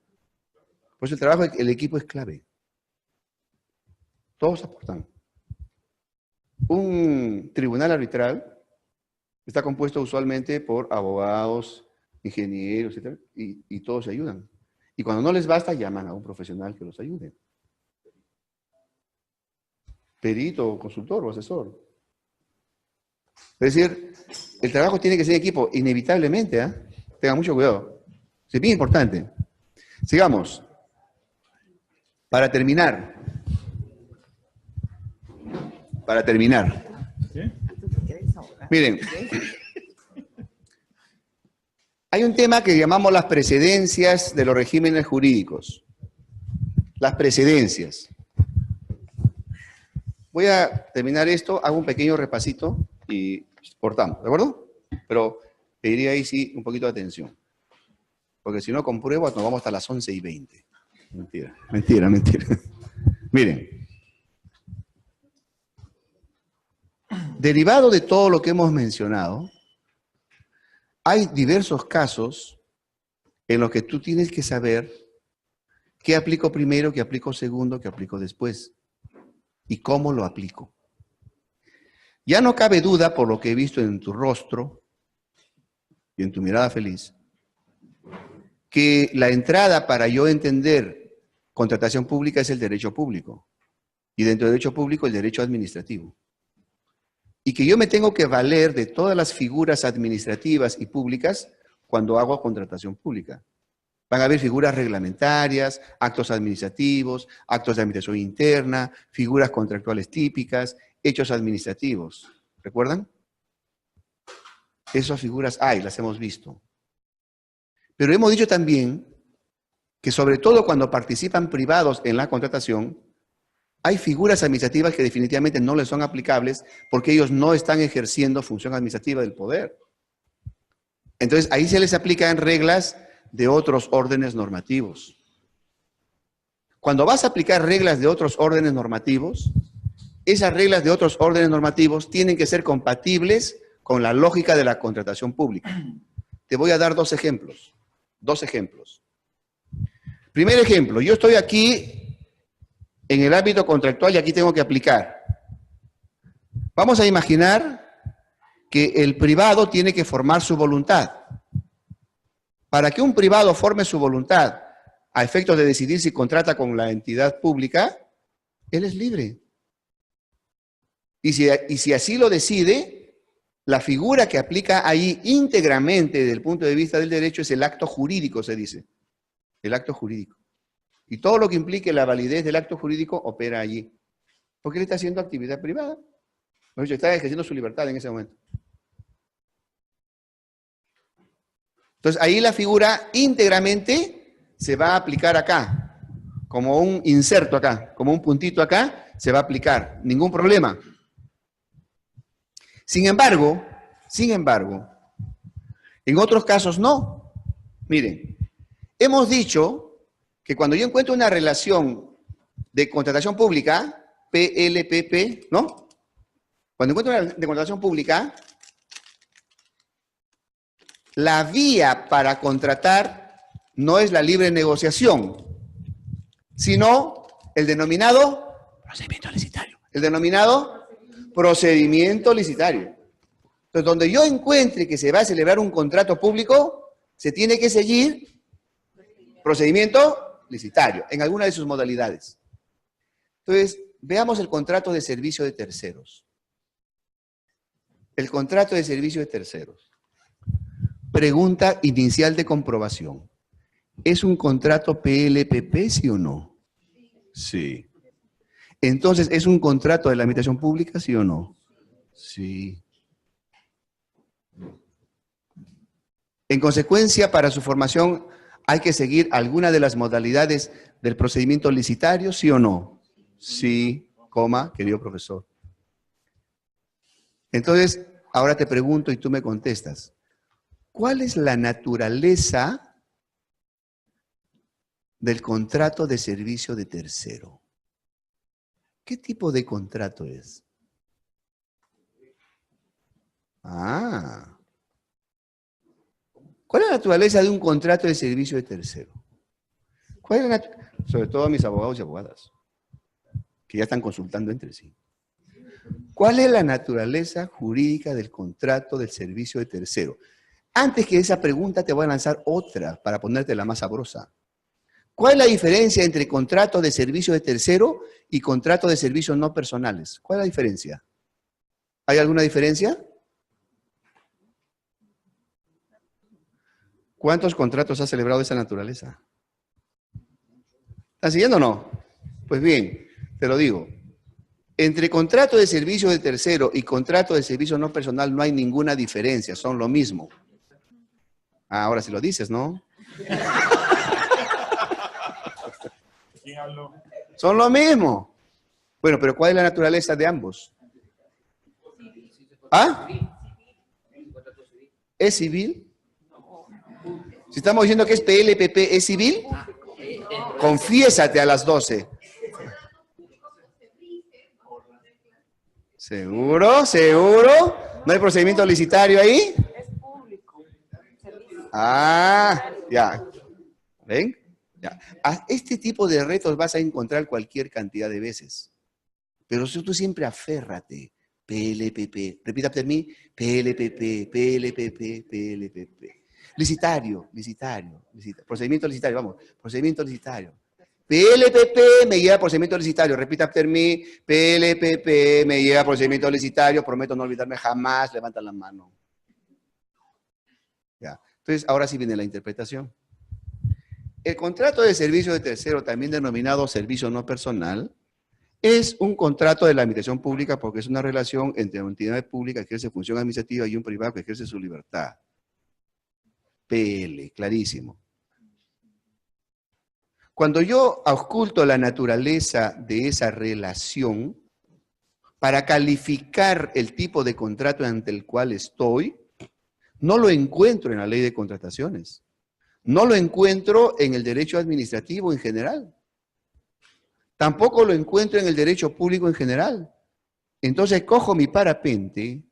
Por eso el trabajo del equipo es clave. Todos aportan. Un tribunal arbitral está compuesto usualmente por abogados, ingenieros, etc. Y todos se ayudan. Y cuando no les basta, llaman a un profesional que los ayude. Perito, consultor o asesor. Es decir, el trabajo tiene que ser en equipo, inevitablemente. Tengan mucho cuidado. Es bien importante. Sigamos. Para terminar. ¿Sí? Miren. Hay un tema que llamamos las precedencias de los regímenes jurídicos. Las precedencias. Voy a terminar esto, hago un pequeño repasito y cortamos, ¿de acuerdo? Pero pediría ahí sí un poquito de atención. Porque si no compruebo, nos vamos hasta las 11:20. Mentira. Miren. Derivado de todo lo que hemos mencionado, hay diversos casos en los que tú tienes que saber qué aplico primero, qué aplico segundo, qué aplico después. Y cómo lo aplico. Ya no cabe duda, por lo que he visto en tu rostro y en tu mirada feliz, que la entrada para yo entender contratación pública es el derecho público. Y dentro del derecho público, el derecho administrativo. Y que yo me tengo que valer de todas las figuras administrativas y públicas cuando hago contratación pública. Van a haber figuras reglamentarias, actos administrativos, actos de administración interna, figuras contractuales típicas, hechos administrativos. ¿Recuerdan? Esas figuras hay, las hemos visto. Pero hemos dicho también que sobre todo cuando participan privados en la contratación, hay figuras administrativas que definitivamente no les son aplicables porque ellos no están ejerciendo función administrativa del poder. Entonces ahí se les aplican reglas de otros órdenes normativos. Cuando vas a aplicar reglas de otros órdenes normativos, esas reglas de otros órdenes normativos tienen que ser compatibles con la lógica de la contratación pública. Te voy a dar dos ejemplos. Primer ejemplo, yo estoy aquí en el ámbito contractual y aquí tengo que aplicar. Vamos a imaginar que el privado tiene que formar su voluntad. Para que un privado forme su voluntad a efectos de decidir si contrata con la entidad pública, él es libre. Y si así lo decide, la figura que aplica ahí íntegramente desde el punto de vista del derecho es el acto jurídico, se dice. El acto jurídico. Y todo lo que implique la validez del acto jurídico opera allí. Porque él está haciendo actividad privada. Está ejerciendo su libertad en ese momento. Entonces, ahí la figura íntegramente se va a aplicar acá, como un inserto acá, como un puntito acá, se va a aplicar. Ningún problema. Sin embargo, en otros casos no. Miren, hemos dicho que cuando yo encuentro una relación de contratación pública, PLPP, ¿no? Cuando encuentro una de contratación pública, la vía para contratar no es la libre negociación, sino el denominado procedimiento licitario. Entonces, donde yo encuentre que se va a celebrar un contrato público, se tiene que seguir procedimiento licitario, en alguna de sus modalidades. Entonces, veamos el contrato de servicio de terceros. El contrato de servicio de terceros. Pregunta inicial de comprobación. ¿Es un contrato PLPP, sí o no? Sí. Entonces, ¿es un contrato de la administración pública, sí o no? Sí. En consecuencia, para su formación hay que seguir alguna de las modalidades del procedimiento licitario, ¿sí o no? Sí, coma, querido profesor. Entonces, ahora te pregunto y tú me contestas. ¿Cuál es la naturaleza del contrato de servicio de tercero? ¿Qué tipo de contrato es? ¿Cuál es la naturaleza de un contrato de servicio de tercero? ¿Cuál es sobre todo mis abogados y abogadas, que ya están consultando entre sí. ¿Cuál es la naturaleza jurídica del contrato del servicio de tercero? Antes que esa pregunta te voy a lanzar otra para ponértela más sabrosa. ¿Cuál es la diferencia entre contrato de servicio de tercero y contrato de servicios no personales? ¿Cuál es la diferencia? ¿Hay alguna diferencia? ¿Cuántos contratos ha celebrado esa naturaleza? ¿Están siguiendo o no? Pues bien, te lo digo. Entre contrato de servicio de tercero y contrato de servicio no personal no hay ninguna diferencia, son lo mismo. Ahora sí lo dices, ¿no? Son lo mismo. Bueno, pero ¿cuál es la naturaleza de ambos? ¿Ah? ¿Es civil? Si estamos diciendo que es PLPP, ¿es civil? Confiésate a las 12. ¿Seguro? ¿Seguro? ¿No hay procedimiento licitario ahí? Es público. Ya. ¿Ven? Ya. A este tipo de retos vas a encontrar cualquier cantidad de veces. Pero si tú siempre aférrate. PLPP. Repita por mí. PLPP, PLPP, PLPP. Licitario. Procedimiento licitario, vamos. Procedimiento licitario. PLPP me lleva a procedimiento licitario. Repita after mí. PLPP me lleva a procedimiento licitario. Prometo no olvidarme jamás. Levanta la mano. Ya. Entonces, ahora sí viene la interpretación. El contrato de servicio de tercero, también denominado servicio no personal, es un contrato de la administración pública porque es una relación entre una entidad pública que ejerce función administrativa y un privado que ejerce su libertad. PL, clarísimo. Cuando yo oculto la naturaleza de esa relación, para calificar el tipo de contrato ante el cual estoy, no lo encuentro en la ley de contrataciones. No lo encuentro en el derecho administrativo en general. Tampoco lo encuentro en el derecho público en general. Entonces cojo mi parapente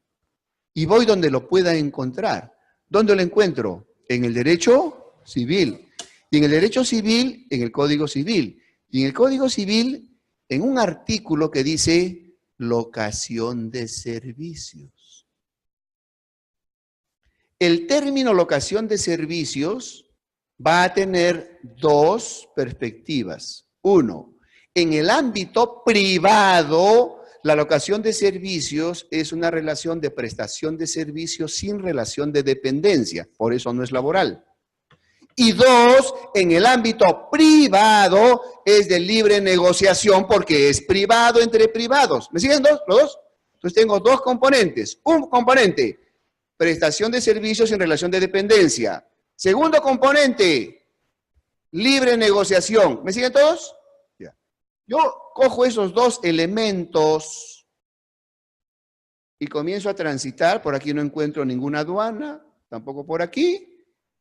y voy donde lo pueda encontrar. ¿Dónde lo encuentro? En el derecho civil. Y en el derecho civil, en el Código Civil. Y en el Código Civil, en un artículo que dice locación de servicios. El término locación de servicios va a tener dos perspectivas. Uno, en el ámbito privado, la locación de servicios es una relación de prestación de servicios sin relación de dependencia, por eso no es laboral. Y dos, en el ámbito privado es de libre negociación porque es privado entre privados. ¿Me siguen los dos? Entonces tengo dos componentes. Un componente, prestación de servicios en relación de dependencia. Segundo componente, libre negociación. ¿Me siguen todos? Ya. Yo cojo esos dos elementos y comienzo a transitar. Por aquí no encuentro ninguna aduana, tampoco por aquí.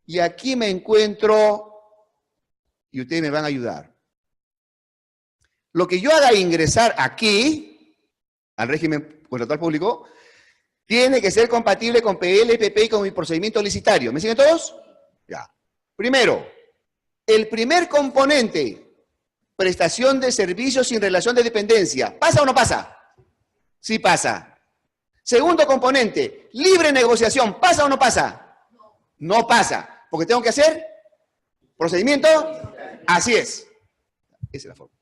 Y aquí me encuentro, y ustedes me van a ayudar. Lo que yo haga ingresar aquí, al régimen contratual público, tiene que ser compatible con PLPP y con mi procedimiento licitario. ¿Me siguen todos? Ya. Primero, el primer componente, prestación de servicios sin relación de dependencia. ¿Pasa o no pasa? Sí pasa. Segundo componente, libre negociación. ¿Pasa o no pasa? No pasa. Porque tengo que hacer procedimiento. Así es. Esa es la forma.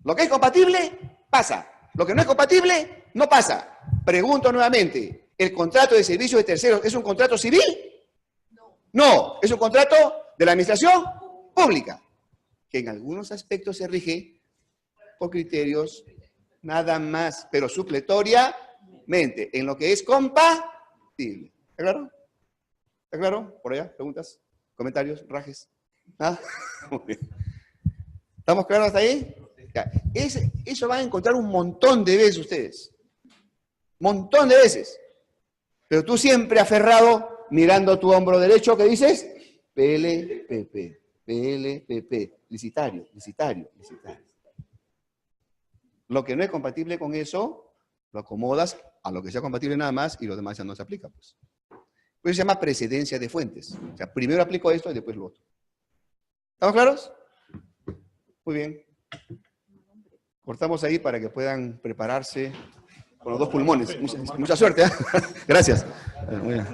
Lo que es compatible, pasa. Lo que no es compatible, no pasa. Pregunto nuevamente, ¿el contrato de servicio de terceros es un contrato civil? No, es un contrato de la administración pública, que en algunos aspectos se rige por criterios nada más, pero supletoriamente, en lo que es compatible. ¿Está claro? ¿Está claro? ¿Por allá? ¿Preguntas? ¿Comentarios? ¿Rajes? ¿Ah? Muy bien. ¿Estamos claros hasta ahí? Ya. Eso van a encontrar un montón de veces ustedes. Montón de veces. Pero tú siempre aferrado, mirando tu hombro derecho, ¿qué dices? PLPP, PLPP, licitario, licitario, licitario. Lo que no es compatible con eso, lo acomodas a lo que sea compatible nada más y lo demás ya no se aplica, pues. Pues se llama precedencia de fuentes. O sea, primero aplico esto y después lo otro. ¿Estamos claros? Muy bien. Cortamos ahí para que puedan prepararse con los dos pulmones. Mucha suerte, ¿eh? Gracias. Muy bien.